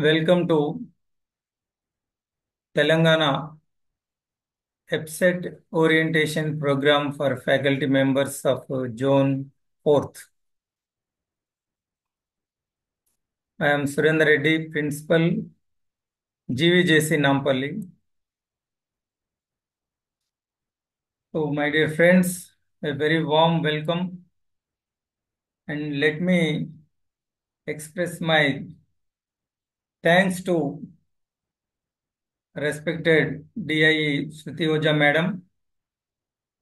Welcome to Telangana EPSET Orientation Program for faculty members of Zone 4th. I am Surendra Reddy, Principal, GVJC Nampalli. So, my dear friends, a very warm welcome, and let me express my thanks to respected DIE Shruti Oja Madam,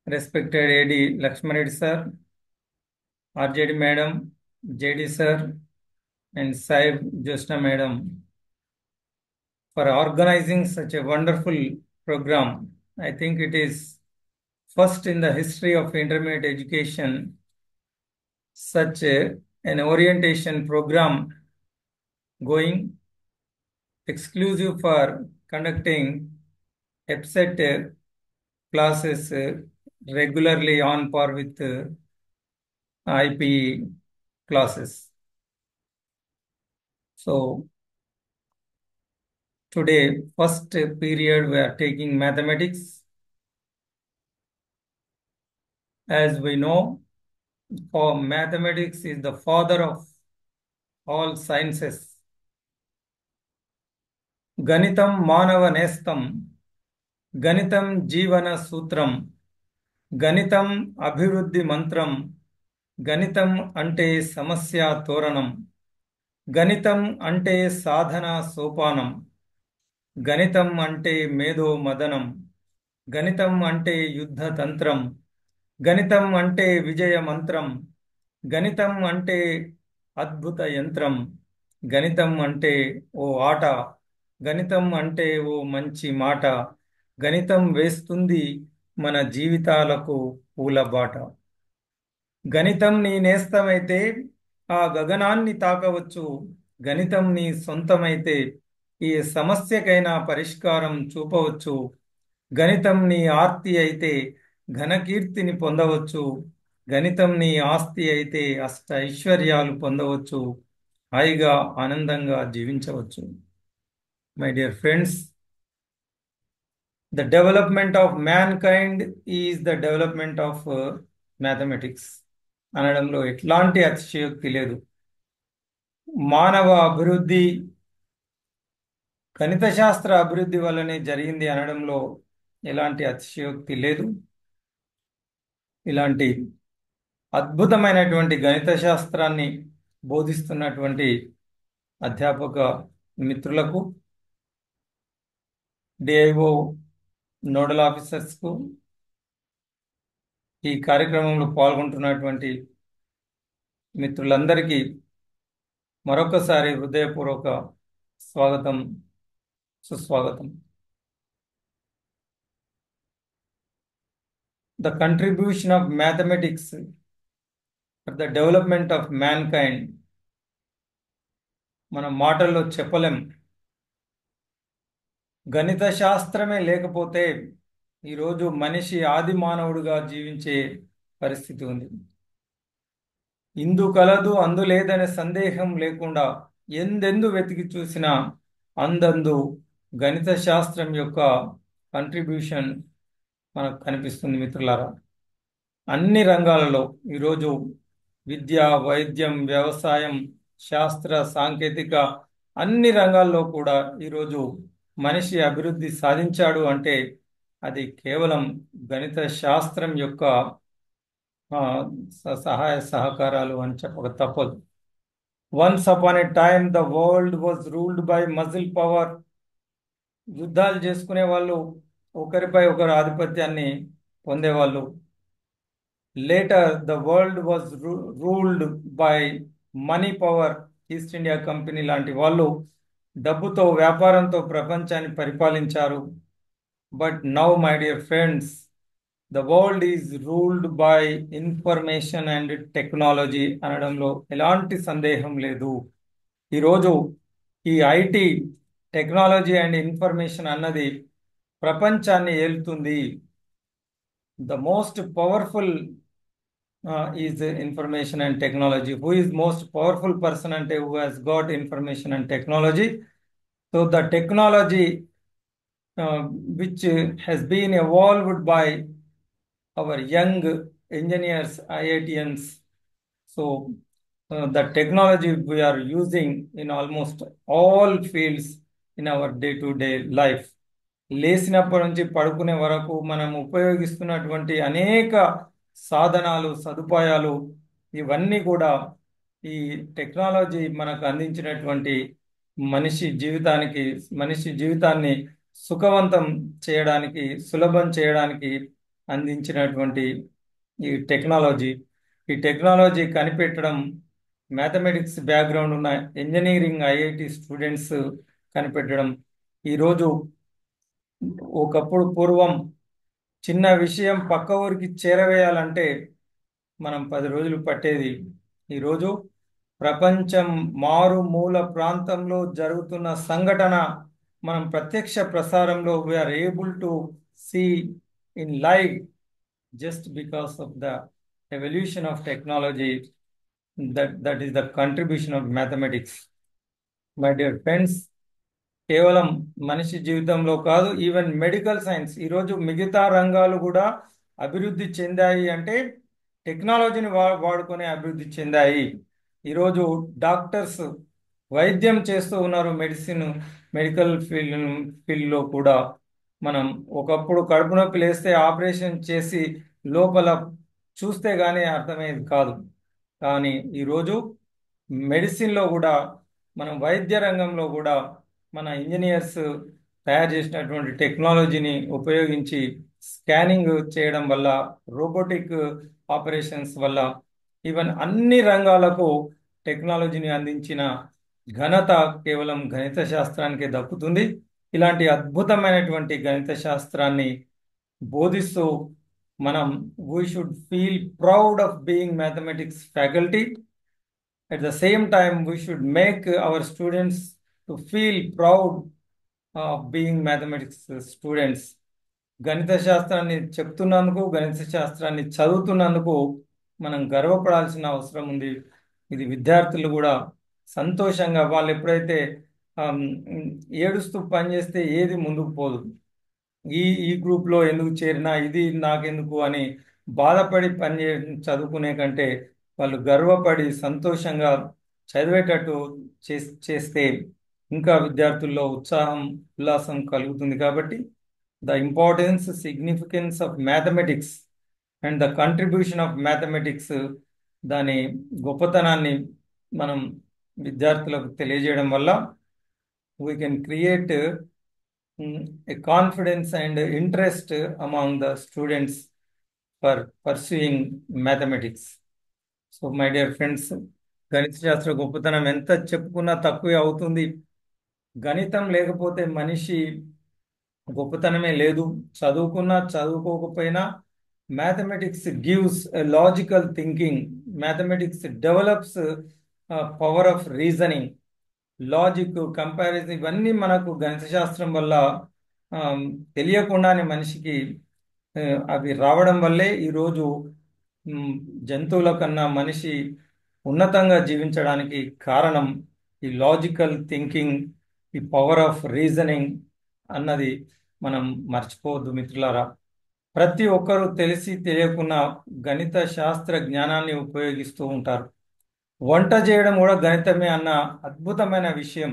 respected AD Lakshman Reddy Sir, RJD Madam, JD Sir, and Saib Jyoshna Madam for organizing such a wonderful program. I think it is first in the history of intermediate education, an orientation program going exclusive for conducting EPSET classes regularly on par with IPE classes. So today, first period, we are taking mathematics. As we know, for mathematics is the father of all sciences. గణితం మానవ నేస్తం, గణితం జీవన సూత్రం, గణితం అభివృద్ధి మంత్రం, గణితం అంటే సమస్య తోరణం, గణితం అంటే సాధన సోపానం, గణితం అంటే మేధో మదనం, గణితం అంటే యుద్ధ తంత్రం, గణితం అంటే విజయ మంత్రం, గణితం అంటే అద్భుత యంత్రం, గణితం అంటే ఓ ఆట, గణితం అంటే ఓ మంచి మాట, గణితం వేస్తుంది మన జీవితాలకు పూలబాట. గణితం నీ నేస్తమైతే ఆ గగనాన్ని తాకవచ్చు, గణితం నీ సొంతమైతే ఈ సమస్యకైనా పరిష్కారం చూపవచ్చు, గణితం నీ ఆర్తి అయితే ఘనకీర్తిని పొందవచ్చు, గణితం నీ ఆస్తి అయితే అష్ట ఐశ్వర్యాలు పొందవచ్చు, హాయిగా ఆనందంగా జీవించవచ్చు. My dear friends, the development of mankind is the development of mathematics. అనడంలో ఎట్లాంటి అతిశయోక్తి లేదు. మానవ అభివృద్ధి గణిత శాస్త్ర అభివృద్ధి వల్లనే జరిగింది అనడంలో ఎలాంటి అతిశయోక్తి లేదు. ఇలాంటి అద్భుతమైనటువంటి గణిత శాస్త్రాన్ని బోధిస్తున్నటువంటి అధ్యాపక మిత్రులకు, డిఐఓ నోడల్ ఆఫీసర్స్కు, ఈ కార్యక్రమంలో పాల్గొంటున్నటువంటి మిత్రులందరికీ మరొకసారి హృదయపూర్వక స్వాగతం, సుస్వాగతం. The contribution of mathematics for the development of mankind మన మాటల్లో చెప్పలేం. గణిత శాస్త్రమే లేకపోతే ఈరోజు మనిషి ఆది మానవుడిగా జీవించే పరిస్థితి ఉంది. ఇందు కలదు అందు లేదనే సందేహం లేకుండా ఎందెందు వెతికి చూసినా అందందు గణిత శాస్త్రం యొక్క కంట్రిబ్యూషన్ మనకు కనిపిస్తుంది మిత్రులారా. అన్ని రంగాలలో ఈరోజు విద్య, వైద్యం, వ్యవసాయం, శాస్త్ర, సాంకేతిక అన్ని రంగాల్లో కూడా ఈరోజు మనిషి అభివృద్ధి సాధించాడు అంటే అది కేవలం గణిత శాస్త్రం యొక్క సహాయ సహకారాలు అని చెప్పక తప్పదు. Once upon a time the world was ruled by muscle power. యుద్ధాలు చేసుకునే వాళ్ళు ఒకరిపై ఒకరు ఆధిపత్యాన్ని పొందేవాళ్ళు. Later the world was ruled by money power. East India company లాంటి వాళ్ళు డబ్బుతో, వ్యాపారంతో ప్రపంచాన్ని పరిపాలించారు. But now my dear friends, the world is ruled by information and technology అనడంలో ఎలాంటి సందేహం లేదు. ఈరోజు ఈ ఐటీ, టెక్నాలజీ అండ్ ఇన్ఫర్మేషన్ అన్నది ప్రపంచాన్ని ఏలుతుంది. The most powerful is information and technology. Who is most powerful person అంటే who has got information and technology. So the technology which has been evolved by our young engineers, IITians. So the technology we are using in almost all fields in our day-to-day life. లేచినప్పటి నుంచి పడుకునే వరకు మనం ఉపయోగిస్తున్నటువంటి అనేక సాధనాలు, సదుపాయాలు ఇవన్నీ కూడా ఈ టెక్నాలజీ మనకు అందించినటువంటి మనిషి జీవితాన్ని సుఖవంతం చేయడానికి, సులభం చేయడానికి అందించినటువంటి ఈ టెక్నాలజీ కనిపెట్టడం మ్యాథమెటిక్స్ బ్యాక్గ్రౌండ్ ఉన్న ఇంజనీరింగ్ ఐఐటి స్టూడెంట్స్ కనిపెట్టడం. ఈరోజు ఒకప్పుడు పూర్వం చిన్న విషయం పక్క ఊరికి చేరవేయాలంటే మనం 10 రోజులు పట్టేది. ఈరోజు ప్రపంచం మారుమూల ప్రాంతంలో జరుగుతున్న సంఘటన మనం ప్రత్యక్ష ప్రసారంలో we're able to see in live just because of the evolution of technology. That is the contribution of mathematics. My dear friends, కేవలం మనిషి జీవితంలో కాదు, ఈవెన్ మెడికల్ సైన్స్ ఈరోజు మిగతా రంగాలు కూడా అభివృద్ధి చెందాయి అంటే టెక్నాలజీని వాడుకొని అభివృద్ధి చెందాయి. ఈరోజు డాక్టర్స్ వైద్యం చేస్తూ ఉన్నారు. మెడికల్ ఫీల్డ్లో కూడా మనం ఒకప్పుడు కడుపు నొప్పి లేస్తే ఆపరేషన్ చేసి లోపల చూస్తే కానీ అర్థమయ్యేది కాదు. కానీ ఈరోజు మెడిసిన్లో కూడా, మనం వైద్య రంగంలో కూడా మన ఇంజనీర్స్ తయారు చేసినటువంటి టెక్నాలజీని ఉపయోగించి స్కానింగ్ చేయడం వల్ల, రోబోటిక్ ఆపరేషన్స్ వల్ల, ఈవెన్ అన్ని రంగాలకు టెక్నాలజీని అందించిన ఘనత కేవలం గణిత శాస్త్రానికే దక్కుతుంది. ఇలాంటి అద్భుతమైనటువంటి గణిత శాస్త్రాన్ని బోధిస్తూ మనం we should feel proud of being mathematics faculty. At the same time, we should make our students to feel proud of being mathematics students. గణిత శాస్త్రాన్ని చెప్తున్నందుకు, గణిత శాస్త్రాన్ని చదువుతున్నందుకు మనం గర్వపడాల్సిన అవసరం ఉంది. ఇది విద్యార్థులు కూడా సంతోషంగా, వాళ్ళు ఎప్పుడైతే ఆమ్, ఏడుస్తూ పనిచేస్తే ఏది ముందుకు పోదు. ఈ గ్రూప్లో ఎందుకు చేరినా, ఇది నాకెందుకు అని బాధపడి చదువుకునే కంటే వాళ్ళు గర్వపడి సంతోషంగా చదివేటట్టు చేస్తే ఇంకా విద్యార్థుల్లో ఉల్లాసం కలుగుతుంది. కాబట్టి the importance, significance of mathematics and the contribution of mathematics, దాని గొప్పతనాన్ని మనం విద్యార్థులకు తెలియజేయడం వల్ల we can create a confidence and interest among the students for pursuing mathematics. So my dear friends, గణిత శాస్త్ర గొప్పతనం ఎంత చెప్పుకున్నా తక్కువే అవుతుంది. గణితం లేకపోతే మనిషి గొప్పతనమే లేదు. చదువుకున్నా చదువుకోకపోయినా mathematics gives a logical thinking. Mathematics develops power of reasoning, logic, comparison, ఇవన్నీ మనకు గణిత శాస్త్రం వల్ల తెలియకుండానే మనిషికి అవి రావడం వల్లే ఈరోజు జంతువుల కన్నా మనిషి ఉన్నతంగా జీవించడానికి కారణం ఈ లాజికల్ థింకింగ్, ఈ పవర్ ఆఫ్ రీజనింగ్ అన్నది మనం మర్చిపోవద్దు మిత్రులారా. ప్రతి ఒక్కరూ తెలిసి తెలియకున్నా గణిత శాస్త్ర జ్ఞానాన్ని ఉపయోగిస్తూ ఉంటారు. వంట చేయడం కూడా గణితమే అన్న అద్భుతమైన విషయం.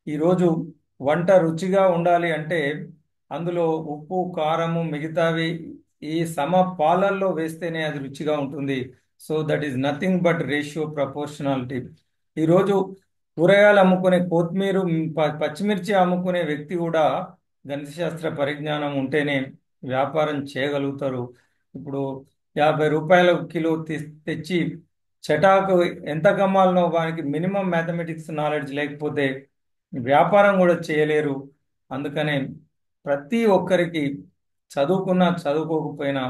ఈరోజు వంట రుచిగా ఉండాలి అంటే అందులో ఉప్పు, కారము, మిగతావి ఈ పాలల్లో వేస్తేనే అది రుచిగా ఉంటుంది. So that is nothing but ratio, proportionality. ఈరోజు కూరగాయలు అమ్ముకునే, కొత్తిమీర, పచ్చిమిర్చి అమ్ముకునే వ్యక్తి కూడా గణిత శాస్త్ర పరిజ్ఞానం ఉంటేనే వ్యాపారం చేయగలుగుతారు. ఇప్పుడు 50 రూపాయల కిలో తెచ్చి చటాకు ఎంత కమ్మాలనో వారికి మినిమం మ్యాథమెటిక్స్ నాలెడ్జ్ లేకపోతే వ్యాపారం కూడా చేయలేరు. అందుకనే ప్రతి ఒక్కరికి చదువుకున్నా చదువుకోకపోయినా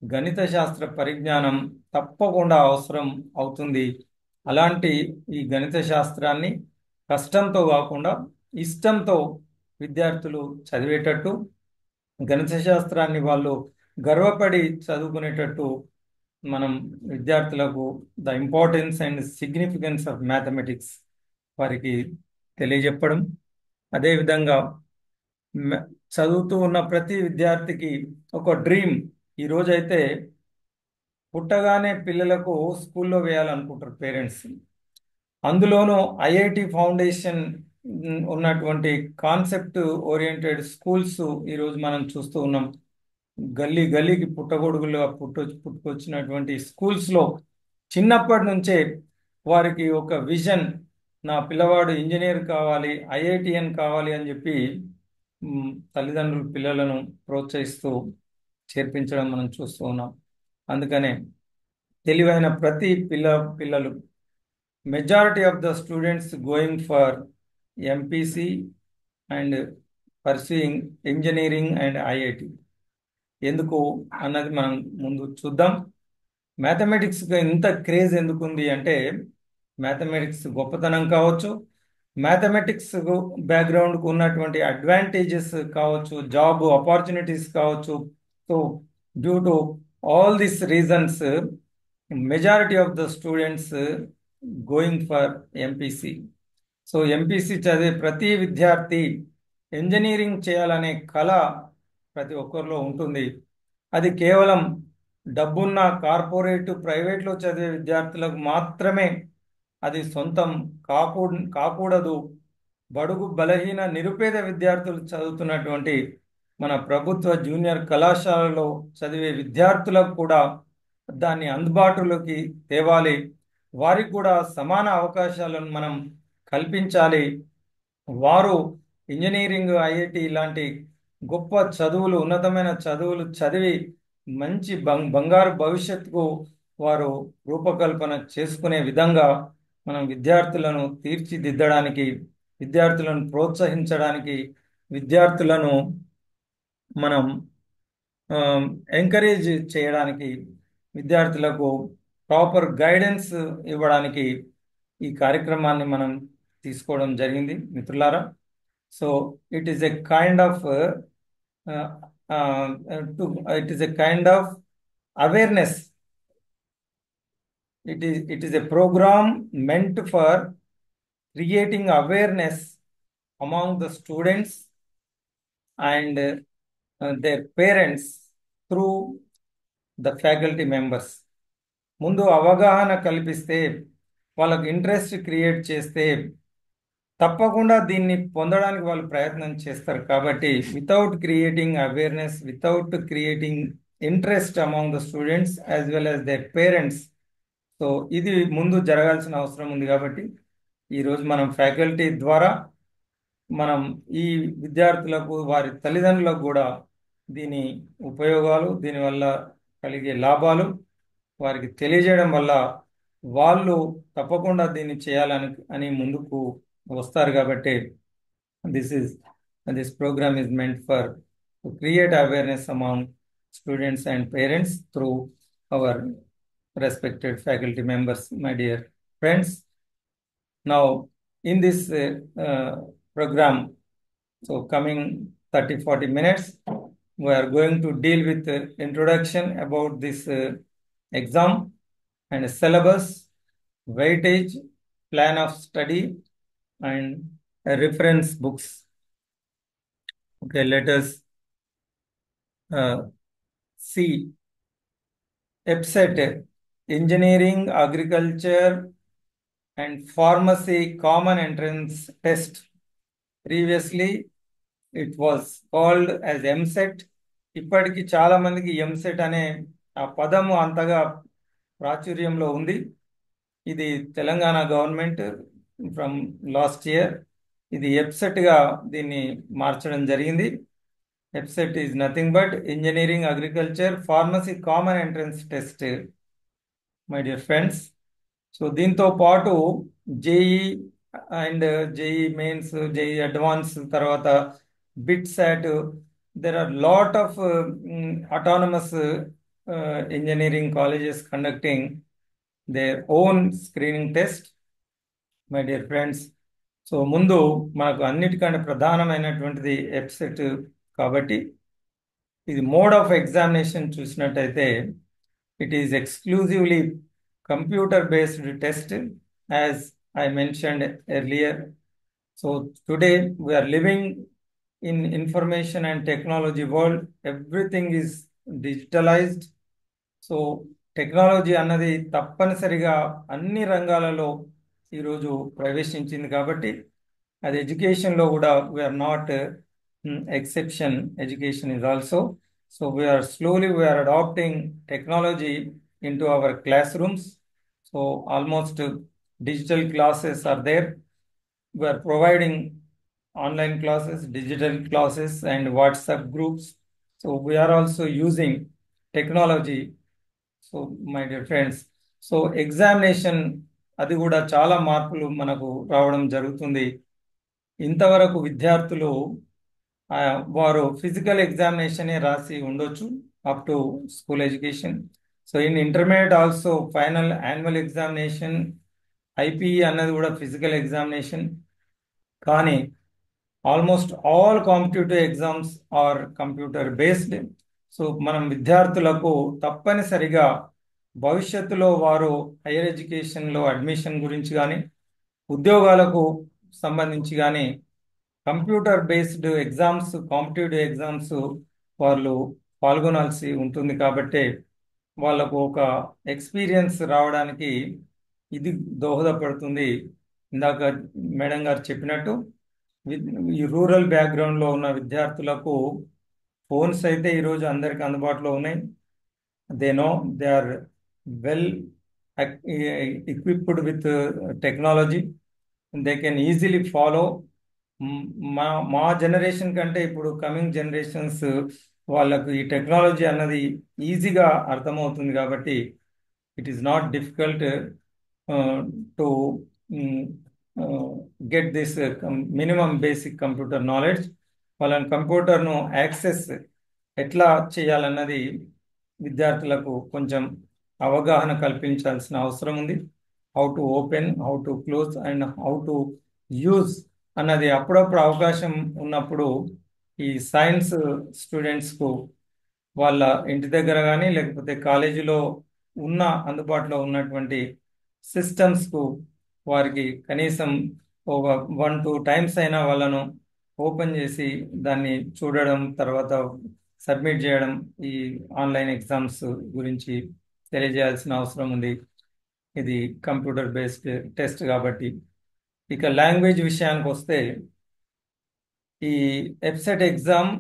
గణిత శాస్త్ర పరిజ్ఞానం తప్పకుండా అవసరం అవుతుంది. అలాంటి ఈ గణిత శాస్త్రాన్ని కష్టంతో కాకుండా ఇష్టంతో విద్యార్థులు చదివేటట్టు, గణిత శాస్త్రాన్ని వాళ్ళు గర్వపడి చదువుకునేటట్టు మనం విద్యార్థులకు the importance and significance of mathematics వారికి తెలియజెప్పడం. అదేవిధంగా మ- చదువుతూ ఉన్న ప్రతి విద్యార్థికి ఒక డ్రీమ్. ఈ రోజైతే పుట్టగానే పిల్లలకు స్కూల్లో వేయాలనుకుంటారు పేరెంట్స్. అందులోనూ ఐఐటి ఫౌండేషన్ ఉన్నటువంటి కాన్సెప్ట్ ఓరియంటెడ్ స్కూల్స్ ఈరోజు మనం చూస్తూ ఉన్నాం. గల్లీ గల్లీకి పుట్టగొడుగులుగా పుట్టుకొచ్చినటువంటి స్కూల్స్లో చిన్నప్పటి నుంచే వారికి ఒక విజన్, నా పిల్లవాడు ఇంజనీర్ కావాలి, ఐఐటిఎన్ కావాలి అని చెప్పి తల్లిదండ్రులు పిల్లలను ప్రోత్సహిస్తూ చేర్పించడం మనం చూస్తూ ఉన్నాం. అందుకనే తెలివైన ప్రతి పిల్లలు, majority of the students going for MPC and pursuing engineering and IIT. ఎందుకు అన్నది మనం ముందు చూద్దాం. మ్యాథమెటిక్స్ ఇంత క్రేజ్ ఎందుకు ఉంది అంటే, మ్యాథమెటిక్స్ గొప్పతనం కావచ్చు, మ్యాథమెటిక్స్ బ్యాక్గ్రౌండ్కు ఉన్నటువంటి అడ్వాంటేజెస్ కావచ్చు, జాబ్ ఆపర్చునిటీస్ కావచ్చు. So due to all these reasons majority of the students going for MPC. So MPC చదివే ప్రతి విద్యార్థి ఇంజనీరింగ్ చేయాలనే కళ ప్రతి ఒక్కరిలో ఉంటుంది. అది కేవలం డబ్బున్న కార్పొరేట్ ప్రైవేట్లో చదివే విద్యార్థులకు మాత్రమే అది సొంతం కాకూడదు. బడుగు బలహీన నిరుపేద విద్యార్థులు చదువుతున్నటువంటి మన ప్రభుత్వ జూనియర్ కళాశాలలో చదివే విద్యార్థులకు కూడా దాన్ని అందుబాటులోకి తేవాలి. వారికి కూడా సమాన అవకాశాలను మనం కల్పించాలి. వారు ఇంజనీరింగ్, ఐఐటి ఇలాంటి గొప్ప చదువులు, ఉన్నతమైన చదువులు చదివి మంచి బంగారు భవిష్యత్తుకు వారు రూపకల్పన చేసుకునే విధంగా మనం విద్యార్థులను తీర్చిదిద్దడానికి, విద్యార్థులను ప్రోత్సహించడానికి, విద్యార్థులను మనం ఎంకరేజ్ చేయడానికి, విద్యార్థులకు ప్రాపర్ గైడెన్స్ ఇవ్వడానికి ఈ కార్యక్రమాన్ని మనం తీసుకోవడం జరిగింది మిత్రులారా. So it is a kind of it is a kind of awareness. It is a program meant for creating awareness among the students and their parents through the faculty members. ముందు అవగాహన కల్పిస్తే, వాళ్ళకు ఇంట్రెస్ట్ క్రియేట్ చేస్తే తప్పకుండా దీన్ని పొందడానికి వాళ్ళు ప్రయత్నం చేస్తారు. కాబట్టి without creating awareness, without creating interest among the students as well as their parents, so ఇది ముందు జరగాల్సిన అవసరం ఉంది. కాబట్టి ఈరోజు మనం ఫ్యాకల్టీ ద్వారా మనం ఈ విద్యార్థులకు, వారి తల్లిదండ్రులకు కూడా దీని ఉపయోగాలు, దీనివల్ల కలిగే లాభాలు వారికి తెలియజేయడం వల్ల వాళ్ళు తప్పకుండా దీన్ని చేయాలని ముందుకు వస్తారు. కాబట్టి this program is meant for to create awareness among students and parents through our respected faculty members, my dear friends. Now, in this program, so coming 30-40 minutes, we are going to deal with the introduction about this exam and syllabus, weightage, plan of study, and reference books. Okay, let us see. EBSET, Engineering, Agriculture, and Pharmacy Common Entrance Test. Previously, it was called as EAMCET. ఇప్పటికి చాలా మందికి ఎంసెట్ అనే ఆ పదము అంతగా ప్రాచుర్యంలో ఉంది. ఇది Telangana government from last year ఇది ఎబ్సెట్గా దీన్ని మార్చడం జరిగింది. EBSET is nothing but Engineering, Agriculture, Pharmacy Common Entrance Test, my dear friends. So దీంతో పాటు JEE and JEE mains, JEE advance, తర్వాత BITSAT, there are lot of autonomous engineering colleges conducting their own screening test, my dear friends. So ముందు మనకు అన్నిటికంటే ప్రధానమైనటువంటిది ఎబ్సెట్. కాబట్టి ఇది mode of examination చూసినట్టయితే it is exclusively computer based test, as I mentioned earlier. So today we are living in information and technology world. Everything is digitalized. So technology అన్నది తప్పనిసరిగా అన్ని రంగాలలో ఈరోజు ప్రవేశించింది కాబట్టి అది ఎడ్యుకేషన్లో కూడా we're not exception. Education is also. So we're slowly we're adapting technology into our classrooms. So almost digital classes are there. We're providing online classes, digital classes, and WhatsApp groups. So we are also using technology. So my dear friends, so examination అది కూడా చాలా మార్పులు మనకు రావడం జరుగుతుంది. ఇంతవరకు విద్యార్థులు ఆ, వారు ఫిజికల్ ఎగ్జామినేషన్ రాసి ఉండొచ్చు up to school education. So in intermediate also final annual examination IPE అన్నది కూడా ఫిజికల్ ఎగ్జామినేషన్. కానీ almost all competitive exams or computer based. So మనం విద్యార్థులకు తప్పనిసరిగా భవిష్యత్తులో వారు హైయర్ ఎడ్యుకేషన్లో అడ్మిషన్ గురించి కానీ ఉద్యోగాలకు సంబంధించి కానీ computer based exams, competitive exams వాళ్ళు పాల్గొనాల్సి ఉంటుంది. కాబట్టి వాళ్ళకు ఒక ఎక్స్పీరియన్స్ రావడానికి ఇది దోహదపడుతుంది. ఇందాక మేడం గారు చెప్పినట్టు ఈ రూరల్ బ్యాక్గ్రౌండ్లో ఉన్న విద్యార్థులకు ఫోన్స్ అయితే ఈరోజు అందరికి అందుబాటులో ఉన్నాయి. They know they are well equipped with technology. They can easily follow. మా మా జనరేషన్ కంటే ఇప్పుడు కమింగ్ జనరేషన్స్ వాళ్ళకు ఈ టెక్నాలజీ అన్నది ఈజీగా అర్థమవుతుంది. కాబట్టి it is not difficult to get this minimum basic computer knowledge. వాళ్ళని కంప్యూటర్ను యాక్సెస్ ఎట్లా చేయాలన్నది విద్యార్థులకు కొంచెం అవగాహన కల్పించాల్సిన అవసరం ఉంది. How to open, how to close and how to use అన్నది అప్పుడప్పుడు అవకాశం ఉన్నప్పుడు ఈ సైన్స్ స్టూడెంట్స్కు వాళ్ళ ఇంటి దగ్గర కానీ లేకపోతే కాలేజీలో ఉన్న అందుబాటులో ఉన్నటువంటి సిస్టమ్స్కు వారికి కనీసం ఒక 1-2 టైమ్స్ అయినా వాళ్ళను ఓపెన్ చేసి దాన్ని చూడడం, తర్వాత సబ్మిట్ చేయడం, ఈ ఆన్లైన్ ఎగ్జామ్స్ గురించి తెలియజేయాల్సిన అవసరం ఉంది. ఇది కంప్యూటర్ బేస్డ్ టెస్ట్ కాబట్టి. ఇక లాంగ్వేజ్ విషయానికి వస్తే ఈ EAPCET exam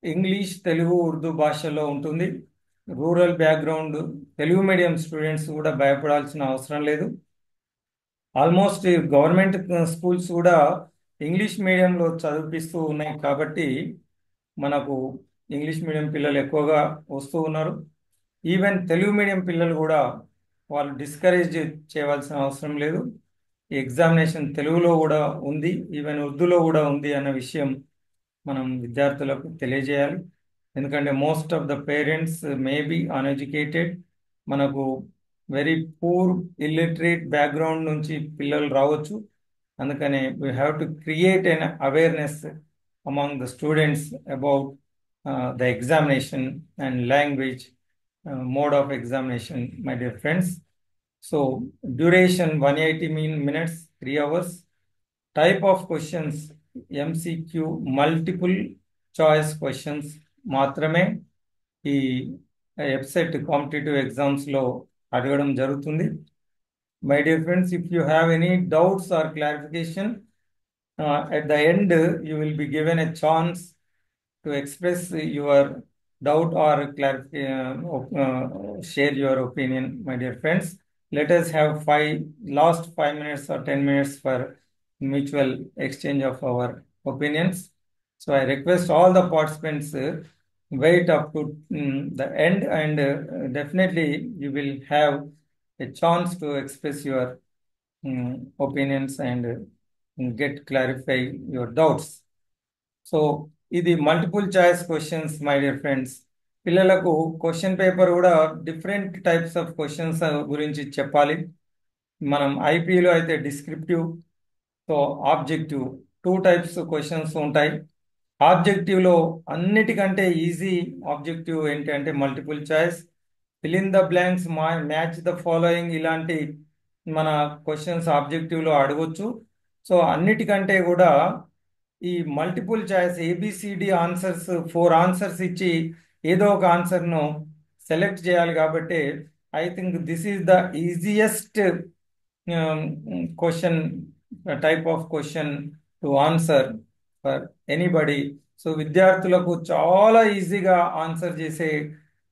English, Telugu, Urdu భాషలో ఉంటుంది. Rural background Telugu medium students కూడా భయపడాల్సిన అవసరం లేదు. ఆల్మోస్ట్ గవర్నమెంట్ స్కూల్స్ కూడా ఇంగ్లీష్ మీడియంలో చదివిపిస్తూ ఉన్నాయి కాబట్టి మనకు ఇంగ్లీష్ మీడియం పిల్లలు ఎక్కువగా వస్తూ ఉన్నారు. ఈవెన్ తెలుగు మీడియం పిల్లలు కూడా వాళ్ళు డిస్కరేజ్ చేయవలసిన అవసరం లేదు. ఈ ఎగ్జామినేషన్ తెలుగులో కూడా ఉంది, ఈవెన్ ఉర్దూలో కూడా ఉంది అన్న విషయం మనం విద్యార్థులకు తెలియజేయాలి. ఎందుకంటే most of the parents may be uneducated. మనకు వెరీ పూర్ ఇల్లిటరేట్ బ్యాక్గ్రౌండ్ నుంచి పిల్లలు రావచ్చు. అందుకనే we have to create an awareness among the students about the examination and language mode of examination, my dear friends. So duration 180 minutes, 3 hours. Type of questions MCQ, multiple choice questions మాత్రమే ఈ ఎఫ్సెట్ competitive ఎగ్జామ్స్లో అడగడం జరుగుతుంది. My dear friends, if you have any doubts or clarification, at the end you will be given a chance to express your doubt or share your opinion, my dear friends. Let us have last 5 minutes or 10 minutes for mutual exchange of our opinions. So I request all the participants wait up to the end, and definitely you will have a chance to express your opinions and get clarify your doubts. So ఇది multiple choice questions, my dear friends. పిల్లలకు question paper కూడా different types of questions గురించి చెప్పాలి. మనం ఐపీలో అయితే descriptive, so objective, 2 types questions ఉంటాయి. ఆబ్జెక్టివ్లో అన్నిటికంటే ఈజీ ఆబ్జెక్టివ్ ఏంటి అంటే multiple choice, fill in the blanks, match the following, ఇలాంటి మన క్వశ్చన్స్ ఆబ్జెక్టివ్లో అడగొచ్చు. సో అన్నిటికంటే కూడా ఈ multiple choice ABCD answers 4 answers ఇచ్చి ఏదో ఒక ఆన్సర్ను సెలెక్ట్ చేయాలి కాబట్టి I think this is the easiest question type of question to answer for anybody. So విద్యార్థులకు చాలా ఈజీగా ఆన్సర్ చేసే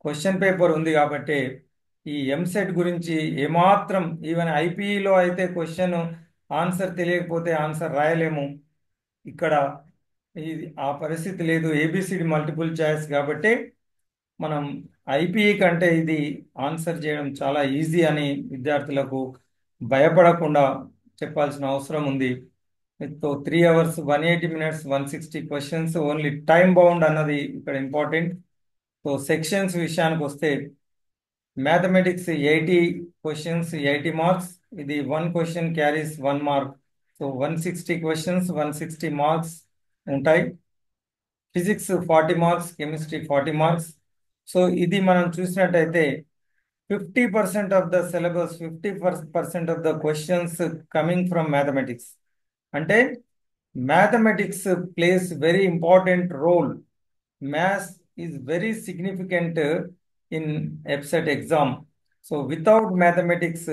క్వశ్చన్ పేపర్ ఉంది కాబట్టి ఈ ఎంసెట్ గురించి ఏమాత్రం ఈవెన్ ఐపీఈలో అయితే క్వశ్చన్ ఆన్సర్ తెలియకపోతే ఆన్సర్ రాయలేము. ఇక్కడ ఇది ఆ పరిస్థితి లేదు, ఏబిసిడి మల్టిపుల్ చాయిస్ కాబట్టి మనం ఐపీఈ కంటే ఇది ఆన్సర్ చేయడం చాలా ఈజీ అని విద్యార్థులకు భయపడకుండా చెప్పాల్సిన అవసరం ఉంది. 3 hours 180 minutes 160 questions, only time bound అన్నది ఇక్కడ ఇంపార్టెంట్. సో సెక్షన్స్ విషయానికి వస్తే మ్యాథమెటిక్స్ 80 questions 80 marks, ఇది 1 question carries 1 mark. So 160 questions 160 marks ఉంటాయి. Physics 40 marks, chemistry 40 marks. So ఇది మనం చూసినట్టయితే 50% of the syllabus, 50% of the questions coming from mathematics. అంటే mathematics plays very important role. Maths is very significant in EBSET exam. So without mathematics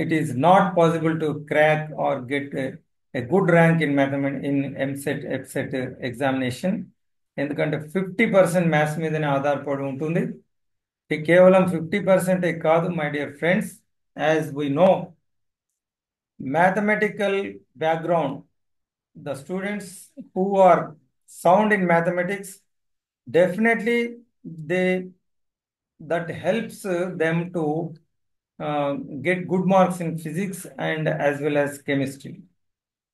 it is not possible to crack or get a good rank in mathematics in MSET EBSET examination. ఎందుకంటే 50% maths మీదనే ఆధారపడి ఉంటుంది. ఇది కేవలం 50% కాదు my dear friends. As we know, mathematical background, the students who are sound in mathematics, definitely they that helps them to get good marks in physics and as well as chemistry.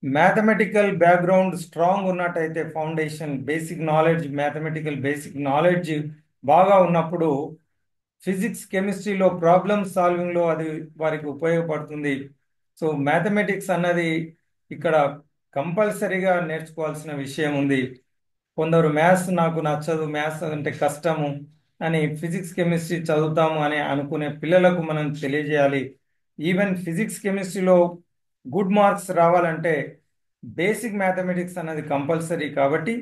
Mathematical background strong ఉన్నట్టయితే, foundation basic knowledge, mathematical basic knowledge బాగా ఉన్నప్పుడు physics కెమిస్ట్రీలో problem సాల్వింగ్లో అది వారికి ఉపయోగపడుతుంది. So mathematics అన్నది ఇక్కడ కంపల్సరీగా నేర్చుకోవాల్సిన విషయం ఉంది. కొందరు మ్యాథ్స్ నాకు నచ్చదు, మ్యాథ్స్ అంటే కష్టము అని ఫిజిక్స్ కెమిస్ట్రీ చదువుతాము అని అనుకునే పిల్లలకు మనం తెలియజేయాలి. ఈవెన్ ఫిజిక్స్ కెమిస్ట్రీలో గుడ్ మార్క్స్ రావాలంటే బేసిక్ మ్యాథమెటిక్స్ అన్నది కంపల్సరీ. కాబట్టి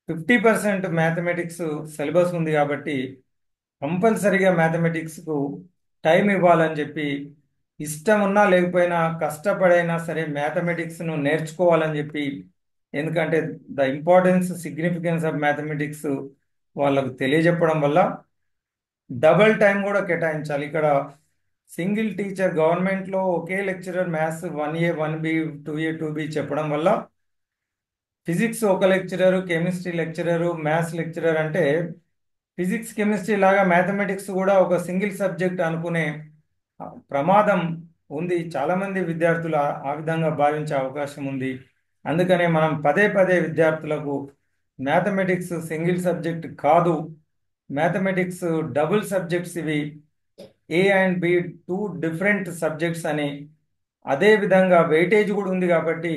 50% మ్యాథమెటిక్స్ సిలబస్ ఉంది కాబట్టి కంపల్సరీగా మ్యాథమెటిక్స్కు టైం ఇవ్వాలని చెప్పి, ఇష్టం ఉన్నా లేకపోయినా కష్టపడైనా సరే మ్యాథమెటిక్స్ను నేర్చుకోవాలని చెప్పి, ఎందుకంటే the importance significance of mathematics వాళ్ళకు తెలియజెప్పడం వల్ల డబల్ టైం కూడా కేటాయించాలి. ఇక్కడ సింగిల్ టీచర్ గవర్నమెంట్లో ఒకే lecturer maths 1A 1B 2A 2B చెప్పడం వల్ల ఫిజిక్స్ ఒక lecturer, chemistry lecturer, maths lecturer అంటే ఫిజిక్స్ కెమిస్ట్రీ లాగా మ్యాథమెటిక్స్ కూడా ఒక సింగిల్ సబ్జెక్ట్ అనుకునే ప్రమాదం ఉంది. చాలామంది విద్యార్థులు ఆ విధంగా భావించే అవకాశం ఉంది. అందుకనే మనం పదే పదే విద్యార్థులకు మ్యాథమెటిక్స్ సింగిల్ సబ్జెక్ట్ కాదు, మ్యాథమెటిక్స్ డబుల్ సబ్జెక్ట్స్, ఇవి A and B 2 different subjects అని, అదే విధంగా వెయిటేజ్ కూడా ఉంది కాబట్టి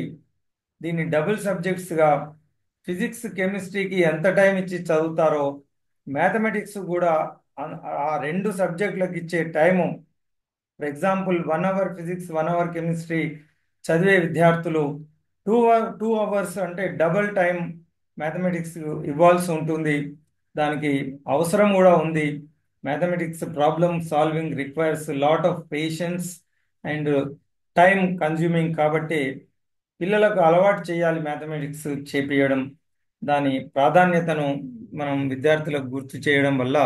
దీన్ని డబుల్ సబ్జెక్ట్స్గా ఫిజిక్స్ కెమిస్ట్రీకి ఎంత టైం ఇచ్చి చదువుతారో మ్యాథమెటిక్స్ కూడా ఆ 2 సబ్జెక్టులకు ఇచ్చే time, for example 1 hour physics 1 hour chemistry చదివే విద్యార్థులు 2 hours అంటే డబుల్ టైం మ్యాథమెటిక్స్ ఇవ్వాల్సి ఉంటుంది. దానికి అవసరం కూడా ఉంది. Mathematics problem solving requires lot of patience and time consuming కాబట్టి పిల్లలకు అలవాటు చేయాలి మ్యాథమెటిక్స్ చేపియడం. దాని ప్రాధాన్యతను మనం విద్యార్థులకు గుర్తు చేయడం వల్ల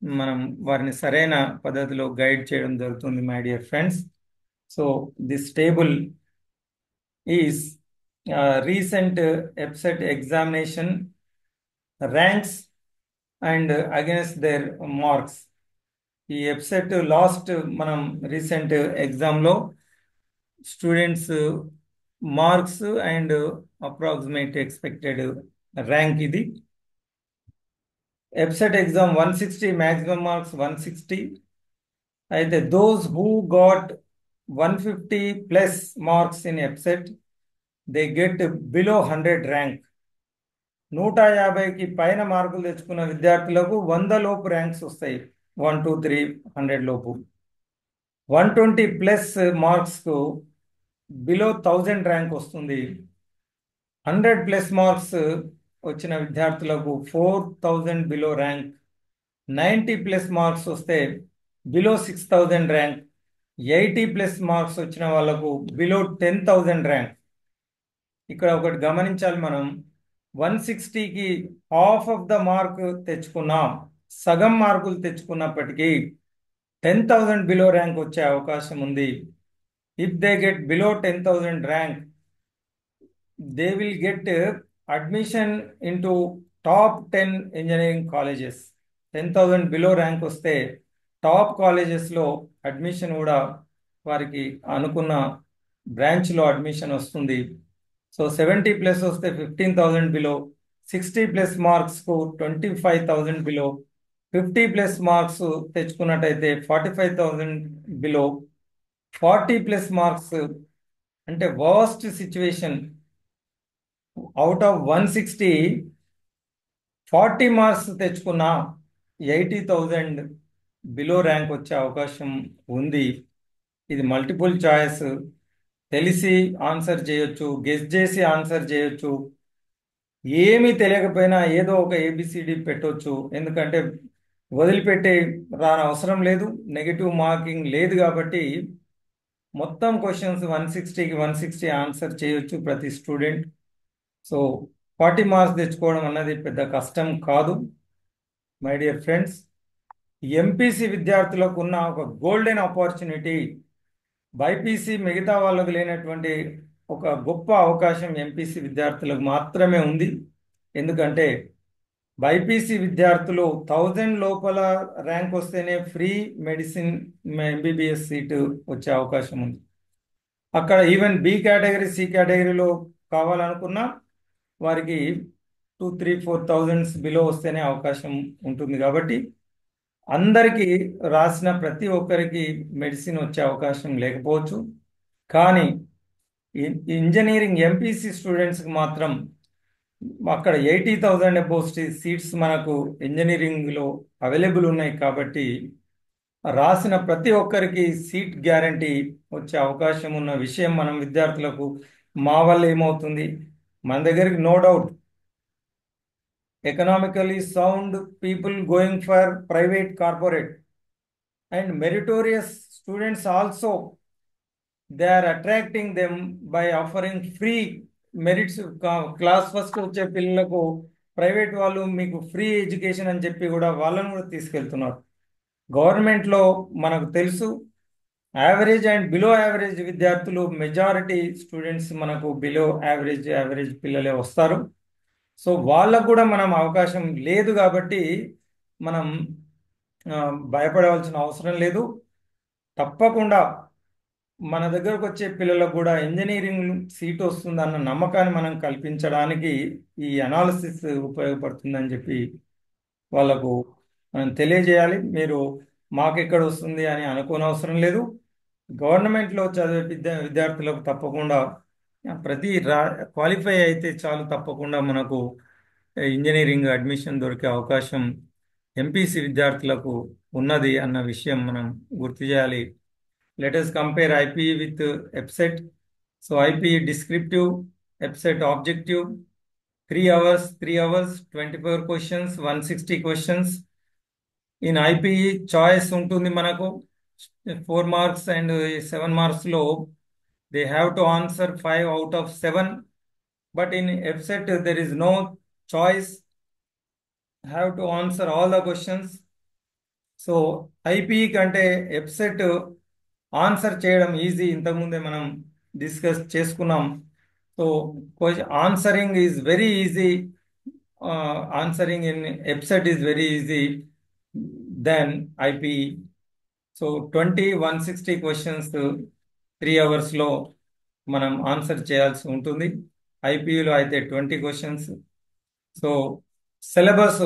మనం వారిని సరైన పద్ధతిలో గైడ్ చేయడం జరుగుతుంది my dear friends. So this table is recent EBSET examination ranks and against their marks. ఈ EBSET లాస్ట్ మనం రీసెంట్ ఎగ్జామ్లో students marks and approximate expected rank ఇది. EBSET exam 160, maximum marks 160. అయితే those who got 150+ marks in EBSET they get below 100 rank. 150కి పైన మార్కులు తెచ్చుకున్న విద్యార్థులకు 100 లోపు ర్యాంక్స్ వస్తాయి, 1 2 3 100 లోపు. 120+ మార్క్స్కు బిలో 1000 ర్యాంక్ వస్తుంది. 100+ మార్క్స్ వచ్చిన విద్యార్థులకు 4000 బిలో ర్యాంక్. 90+ మార్క్స్ వస్తే బిలో 6000 ర్యాంక్. 80+ మార్క్స్ వచ్చిన వాళ్ళకు బిలో 10,000 ర్యాంక్. ఇక్కడ ఒకటి గమనించాలి మనం, 160కి హాఫ్ ఆఫ్ ద మార్క్ తెచ్చుకున్నాం, సగం మార్కులు తెచ్చుకున్నప్పటికీ 10,000 బిలో ర్యాంక్ వచ్చే అవకాశం ఉంది. If they get below 10,000 rank, they will get admission into top 10 engineering colleges. 10,000 below rank వస్తే టాప్ కాలేజెస్లో అడ్మిషన్ కూడా వారికి అనుకున్న బ్రాంచ్లో అడ్మిషన్ వస్తుంది. సో 70+ వస్తే 15,000 బిలో, 60+ మార్క్స్కు 25,000 బిలో, 50+ మార్క్స్ తెచ్చుకున్నట్టయితే 45,000 బిలో, 40+ మార్క్స్ అంటే worst situation, out of 160 40 marks తెచ్చుకున్న 80,000 బిలో ర్యాంక్ వచ్చే అవకాశం ఉంది. ఇది మల్టిపుల్ చాయిస్, తెలిసి ఆన్సర్ చేయొచ్చు, గెస్ చేసి ఆన్సర్ చేయొచ్చు, ఏమీ తెలియకపోయినా ఏదో ఒక ఏబిసిడి పెట్టొచ్చు. ఎందుకంటే వదిలిపెట్టి రాని అవసరం లేదు, నెగిటివ్ మార్కింగ్ లేదు కాబట్టి మొత్తం క్వశ్చన్స్ 160కి 160 ఆన్సర్ చేయొచ్చు ప్రతి స్టూడెంట్. సో 40 మార్క్స్ తెచ్చుకోవడం అన్నది పెద్ద కష్టం కాదు. మై డియర్ ఫ్రెండ్స్, ఎంపీసీ విద్యార్థులకు ఉన్న ఒక గోల్డెన్ ఆపర్చునిటీ, బైపీసీ మిగతా వాళ్ళకు లేనటువంటి ఒక గొప్ప అవకాశం ఎంపీసీ విద్యార్థులకు మాత్రమే ఉంది. ఎందుకంటే బైపీసీ విద్యార్థులు 1000 లోపల ర్యాంక్ వస్తేనే ఫ్రీ మెడిసిన్ ఎంబీబీఎస్ సీటు వచ్చే అవకాశం ఉంది. అక్కడ ఈవెన్ బి కేటగిరీ, సి కేటగిరీలో కావాలనుకున్నా వారికి 2,000, 3,000, 4,000 బిలో వస్తేనే అవకాశం ఉంటుంది. కాబట్టి అందరికీ రాసిన ప్రతి ఒక్కరికి మెడిసిన్ వచ్చే అవకాశం లేకపోవచ్చు, కానీ ఇంజనీరింగ్ ఎంపీసీ స్టూడెంట్స్కి మాత్రం అక్కడ 80,000 అబోవ్ సీట్స్ మనకు ఇంజనీరింగ్లో అవైలబుల్ ఉన్నాయి. కాబట్టి రాసిన ప్రతి ఒక్కరికి సీట్ గ్యారంటీ వచ్చే అవకాశం ఉన్న విషయం మనం విద్యార్థులకు, మా వల్ల ఏమవుతుంది, మన దగ్గరికి no doubt economically sound people going for private, corporate, and meritorious students also, they are attracting them by offering free merits. Class first వచ్చే పిల్లలకు ప్రైవేట్ వాళ్ళు మీకు ఫ్రీ ఎడ్యుకేషన్ అని చెప్పి కూడా వాళ్ళని కూడా తీసుకెళ్తున్నారు. గవర్నమెంట్లో మనకు తెలుసు యావరేజ్ అండ్ బిలో యావరేజ్ విద్యార్థులు, మెజారిటీ స్టూడెంట్స్ మనకు బిలో యావరేజ్ పిల్లలే వస్తారు. సో వాళ్ళకు కూడా మనం అవకాశం లేదు కాబట్టి మనం భయపడవలసిన అవసరం లేదు. తప్పకుండా మన దగ్గరకు వచ్చే పిల్లలకు కూడా ఇంజనీరింగ్ సీట్ వస్తుందన్న నమ్మకాన్ని మనం కల్పించడానికి ఈ అనాలిసిస్ ఉపయోగపడుతుందని చెప్పి వాళ్ళకు మనం తెలియజేయాలి. మీరు మాకు ఎక్కడ వస్తుంది అని అనుకోనవసరం లేదు. గవర్నమెంట్లో చదివే విద్యార్థులకు తప్పకుండా ప్రతి క్వాలిఫై అయితే చాలు, తప్పకుండా మనకు ఇంజనీరింగ్ అడ్మిషన్ దొరికే అవకాశం ఎంపీసీ విద్యార్థులకు ఉన్నది అన్న విషయం మనం గుర్తు చేయాలి. Let us compare IPE with EPSET. So IPE descriptive, EPSET objective, 3 hours, 24 questions, 160 questions. In IPE choice ఉంటుంది మనకు 4 marks and 7 marks లో they have to answer 5 out of 7. But in EPSET there is no choice, have to answer all the questions. So IPE కంటే EAPCET answer చేయడం easy, ఇంతకుముందే మనం discuss చేసుకున్నాం. So answering is very easy, answering in EAPCET is very easy then IPE. So 160 questions 3 అవర్స్లో మనం answer చేయాల్సి ఉంటుంది. ఐపీఈలో అయితే 20 క్వశ్చన్స్. సో సిలబస్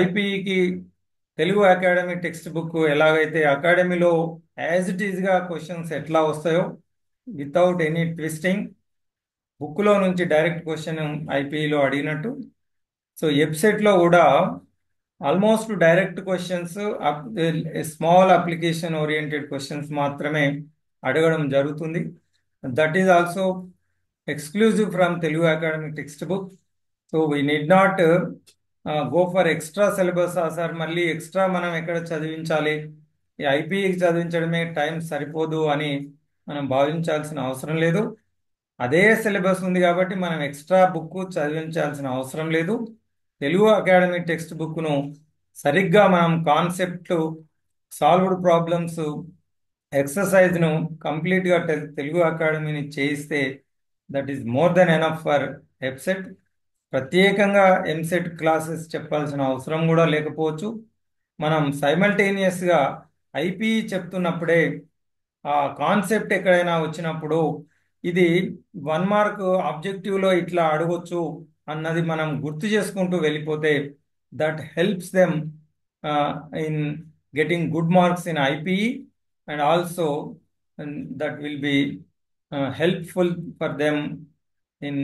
ఐపీఈకి తెలుగు అకాడమీ టెక్స్ట్ బుక్ ఎలాగైతే అకాడమీలో యాజ్ ఇట్ ఈజ్గా క్వశ్చన్స్ ఎట్లా వస్తాయో వితౌట్ ఎనీ ట్విస్టింగ్, బుక్లో నుంచి డైరెక్ట్ క్వశ్చన్ ఐపీఈలో అడిగినట్టు, సో వెబ్సైట్లో కూడా almost direct questions, small application oriented questions మాత్రమే అడగడం జరుగుతుంది. That is also exclusive from Telugu academic textbook. So we need not go for extra syllabus sir మళ్ళీ ఎక్స్ట్రా మనం ఎక్కడ చదివించాలి, ఈ ఐపీఈకి చదివించడమే టైం సరిపోదు అని మనం భావించాల్సిన అవసరం లేదు. అదే సిలబస్ ఉంది కాబట్టి మనం ఎక్స్ట్రా బుక్ చదివించాల్సిన అవసరం లేదు. తెలుగు అకాడమీ టెక్స్ట్ బుక్ను సరిగ్గా మనం కాన్సెప్ట్, సాల్వ్డ్ ప్రాబ్లమ్స్, ఎక్సర్సైజ్ను కంప్లీట్గా తెలుగు అకాడమీని చేయిస్తే that is more than enough for EAPCET. ప్రత్యేకంగా ఎంసెట్ క్లాసెస్ చెప్పాల్సిన అవసరం కూడా లేకపోవచ్చు. మనం సైమల్టేనియస్గా ఐపీఈ చెప్తున్నప్పుడే ఆ కాన్సెప్ట్ ఎక్కడైనా వచ్చినప్పుడు ఇది 1 మార్క్ ఆబ్జెక్టివ్లో ఇట్లా అడగొచ్చు అన్నది మనం గుర్తు చేసుకుంటూ వెళ్ళిపోతే that helps them in getting good marks in IPE and also that will be helpful for them in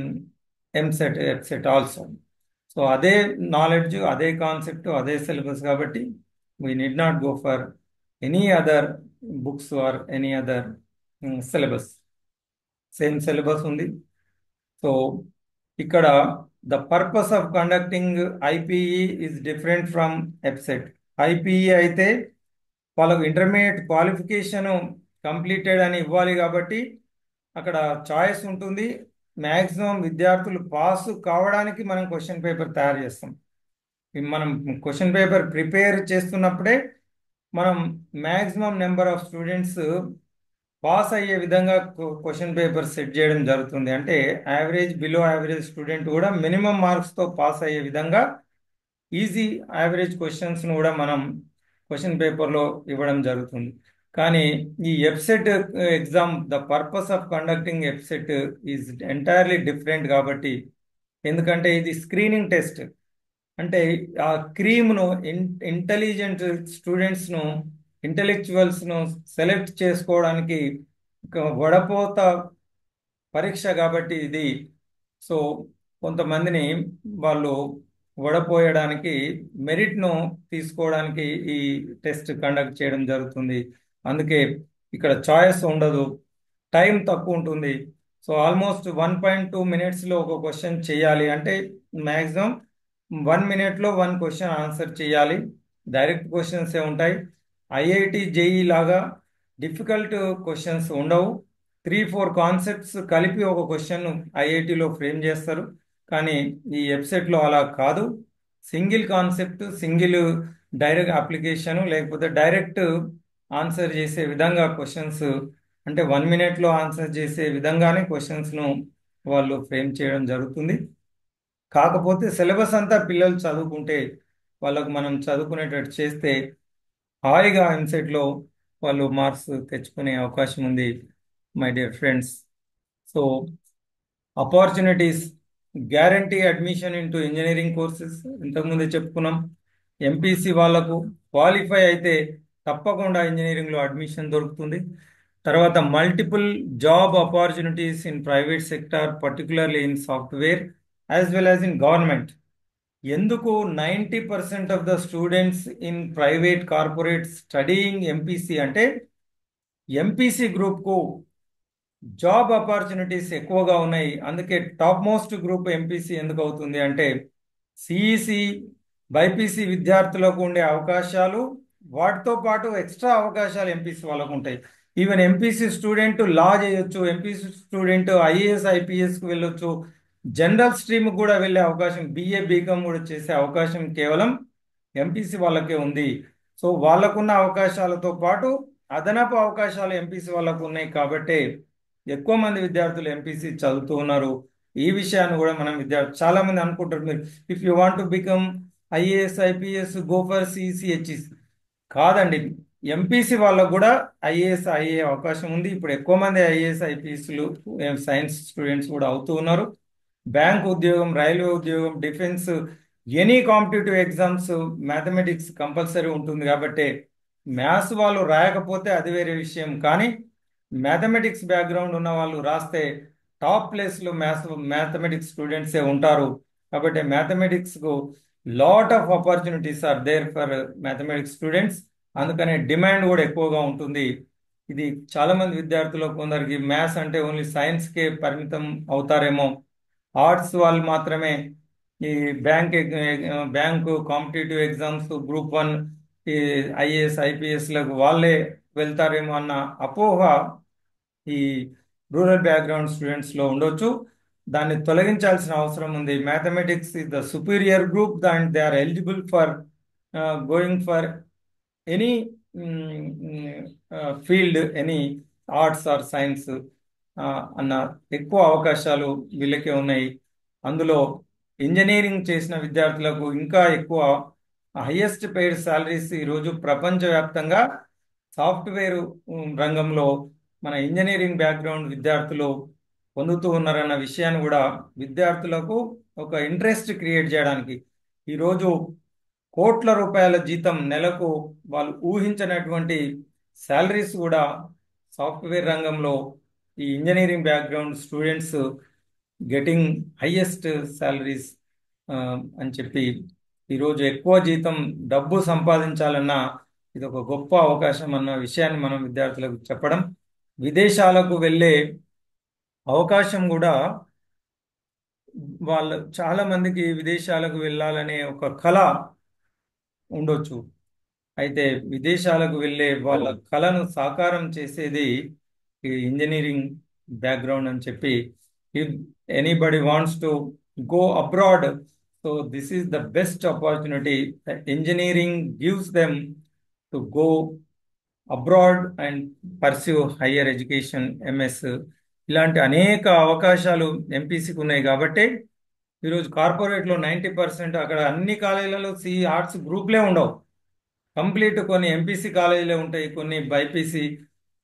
EAMCET ఎఫ్సెట్ also. So అదే నాలెడ్జ్, అదే కాన్సెప్ట్, అదే సిలబస్ కాబట్టి we need not go for any other books or any other syllabus. Same syllabus ఉంది. So ఇక్కడ the purpose of conducting IPE is different from ఎఫ్సెట్. IPE అయితే వాళ్ళకు intermediate qualification completed అని ఇవ్వాలి కాబట్టి అక్కడ చాయిస్ ఉంటుంది. మ్యాక్సిమం విద్యార్థులు పాస్ కావడానికి మనం క్వశ్చన్ పేపర్ తయారు చేస్తాం. మనం క్వశ్చన్ పేపర్ ప్రిపేర్ చేస్తున్నప్పుడే మనం maximum number of students pass అయ్యే విధంగా క్వశ్చన్ పేపర్ సెట్ చేయడం జరుగుతుంది. అంటే యావరేజ్, బిలో యావరేజ్ స్టూడెంట్ కూడా మినిమం మార్క్స్తో పాస్ అయ్యే విధంగా ఈజీ యావరేజ్ క్వశ్చన్స్ను కూడా మనం క్వశ్చన్ పేపర్లో ఇవ్వడం జరుగుతుంది. కానీ ఈ EAPCET exam, the purpose of conducting EAPCET is entirely different కాబట్టి, ఎందుకంటే ఇది స్క్రీనింగ్ టెస్ట్. అంటే ఆ క్రీమ్ను ఇంటెలిజెంట్ స్టూడెంట్స్ను, ఇంటెలెక్చువల్స్ను సెలెక్ట్ చేసుకోవడానికి ఒక వడపోత పరీక్ష కాబట్టి ఇది. సో కొంతమందిని వాళ్ళు వడపోయడానికి, మెరిట్ను తీసుకోవడానికి ఈ టెస్ట్ కండక్ట్ చేయడం జరుగుతుంది. అందుకే ఇక్కడ చాయిస్ ఉండదు, టైం తక్కువ ఉంటుంది. సో ఆల్మోస్ట్ 1.2 మినిట్స్లో ఒక క్వశ్చన్ చేయాలి. అంటే మ్యాక్సిమం 1 మినిట్లో 1 క్వశ్చన్ ఆన్సర్ చేయాలి. డైరెక్ట్ క్వశ్చన్సే ఉంటాయి. ఐఐటి జేఈ లాగా డిఫికల్ట్ క్వశ్చన్స్ ఉండవు. 3-4 కాన్సెప్ట్స్ కలిపి ఒక క్వశ్చన్ ఐఐటిలో ఫ్రేమ్ చేస్తారు. కానీ ఈ వెబ్సైట్లో అలా కాదు. Single concept, single direct application, లేకపోతే డైరెక్ట్ ఆన్సర్ చేసే విధంగా క్వశ్చన్స్, అంటే 1 మినిట్లో ఆన్సర్ చేసే విధంగానే క్వశ్చన్స్ను వాళ్ళు ఫ్రేమ్ చేయడం జరుగుతుంది. కాకపోతే సిలబస్ అంతా పిల్లలు చదువుకుంటే, వాళ్ళకు మనం చదువుకునేటట్టు చేస్తే హాయిగా ఎంసెట్లో వాళ్ళు మార్క్స్ తెచ్చుకునే అవకాశం ఉంది my dear friends. So opportunities, guarantee admission into engineering courses ఇంతకుముందే చెప్పుకున్నాం. ఎంపీసీ వాళ్ళకు క్వాలిఫై అయితే తప్పకుండా ఇంజనీరింగ్లో అడ్మిషన్ దొరుకుతుంది. తర్వాత multiple job opportunities in private sector, particularly in software as well as in government. ఎందుకు 90% of the students in private corporate studying MPC అంటే ఎంపీసీ గ్రూప్కు జాబ్ ఆపర్చునిటీస్ ఎక్కువగా ఉన్నాయి. అందుకే టాప్ మోస్ట్ గ్రూప్ ఎంపీసీ ఎందుకు అవుతుంది అంటే సిఈసి, బైపీసీ విద్యార్థులకు ఉండే అవకాశాలు, వాటితో పాటు ఎక్స్ట్రా అవకాశాలు ఎంపీసీ వాళ్ళకు ఉంటాయి. ఈవెన్ ఎంపీసీ స్టూడెంట్ లా చేయొచ్చు, ఎంపీసీ స్టూడెంట్ ఐఏఎస్ ఐపీఎస్కి వెళ్ళొచ్చు, జనరల్ స్ట్రీమ్ కూడా వెళ్ళే అవకాశం, బీఏ బీకామ్ కూడా చేసే అవకాశం కేవలం ఎంపీసీ వాళ్ళకే ఉంది. సో వాళ్ళకున్న అవకాశాలతో పాటు అదనపు అవకాశాలు ఎంపీసీ వాళ్ళకు ఉన్నాయి కాబట్టి ఎక్కువ మంది విద్యార్థులు ఎంపీసీ చదువుతూ ఉన్నారు. ఈ విషయాన్ని కూడా మనం చాలా మంది అనుకుంటారు, మీరు if you want to become IAS IPS go for CEC. కాదండి, ఎంపీసీ వాళ్ళకు కూడా ఐఏఎస్ అయ్యే అవకాశం ఉంది. ఇప్పుడు ఎక్కువ మంది ఐఏఎస్ ఐపీఎస్లు సైన్స్ స్టూడెంట్స్ కూడా అవుతూ ఉన్నారు. బ్యాంక్ ఉద్యోగం, రైల్వే ఉద్యోగం, defence, any competitive exams mathematics compulsory ఉంటుంది కాబట్టి మ్యాథ్స్ వాళ్ళు రాయకపోతే అది వేరే విషయం. కానీ మ్యాథమెటిక్స్ బ్యాక్గ్రౌండ్ ఉన్న వాళ్ళు రాస్తే టాప్ ప్లేస్లో మ్యాథమెటిక్స్ స్టూడెంట్సే ఉంటారు. కాబట్టి మ్యాథమెటిక్స్కు lot of opportunities are there for mathematics students. అందుకనే డిమాండ్ కూడా ఎక్కువగా ఉంటుంది. ఇది చాలా మంది విద్యార్థులు కొందరికి మ్యాథ్స్ అంటే ఓన్లీ సైన్స్కే పరిమితం అవుతారేమో, ఆర్ట్స్ వాళ్ళు మాత్రమే ఈ బ్యాంకు కాంపిటేటివ్ ఎగ్జామ్స్ గ్రూప్ 1 ఈ ఐఏఎస్ ఐపీఎస్లకు వాళ్ళే వెళ్తారేమో అన్న అపోహ ఈ రూరల్ బ్యాక్గ్రౌండ్ స్టూడెంట్స్ లో ఉండొచ్చు. దాన్ని తొలగించాల్సిన అవసరం ఉంది. Mathematics is the superior group and they are eligible for going for any field, any arts or science అన్న ఎక్కువ అవకాశాలు వీళ్ళకే ఉన్నాయి. అందులో ఇంజనీరింగ్ చేసిన విద్యార్థులకు ఇంకా ఎక్కువ హైయెస్ట్ పెయిడ్ సాలరీస్ ఈరోజు ప్రపంచవ్యాప్తంగా సాఫ్ట్వేర్ రంగంలో మన ఇంజనీరింగ్ బ్యాక్గ్రౌండ్ విద్యార్థులు పొందుతూ ఉన్నారన్న విషయాన్ని కూడా విద్యార్థులకు ఒక ఇంట్రెస్ట్ క్రియేట్ చేయడానికి ఈరోజు కోట్ల రూపాయల జీతం నెలకు వాళ్ళు ఊహించినటువంటి శాలరీస్ కూడా సాఫ్ట్వేర్ రంగంలో ఈ engineering background students getting highest salaries అని చెప్పి ఈరోజు ఎక్కువ జీతం డబ్బు సంపాదించాలన్నా ఇది ఒక గొప్ప అవకాశం అన్న విషయాన్ని మనం విద్యార్థులకు చెప్పడం, విదేశాలకు వెళ్ళే అవకాశం కూడా వాళ్ళ చాలా మందికి విదేశాలకు వెళ్ళాలనే ఒక కళ ఉండొచ్చు. అయితే విదేశాలకు వెళ్ళే వాళ్ళ కళను సాకారం చేసేది ఈ ఇంజనీరింగ్ బ్యాక్గ్రౌండ్ అని చెప్పి, if anybody wants to go abroad, so this is the best opportunity engineering gives them to go abroad and pursue higher education, MS. ఇలాంటి అనేక అవకాశాలు ఎంపీసీకి ఉన్నాయి కాబట్టి ఈరోజు కార్పొరేట్లో 90% అక్కడ అన్ని కాలేజీలలో ఆర్ట్స్ గ్రూప్లే ఉండవు. కంప్లీట్ కొన్ని ఎంపీసీ కాలేజీలే ఉంటాయి, కొన్ని బైపీసీ.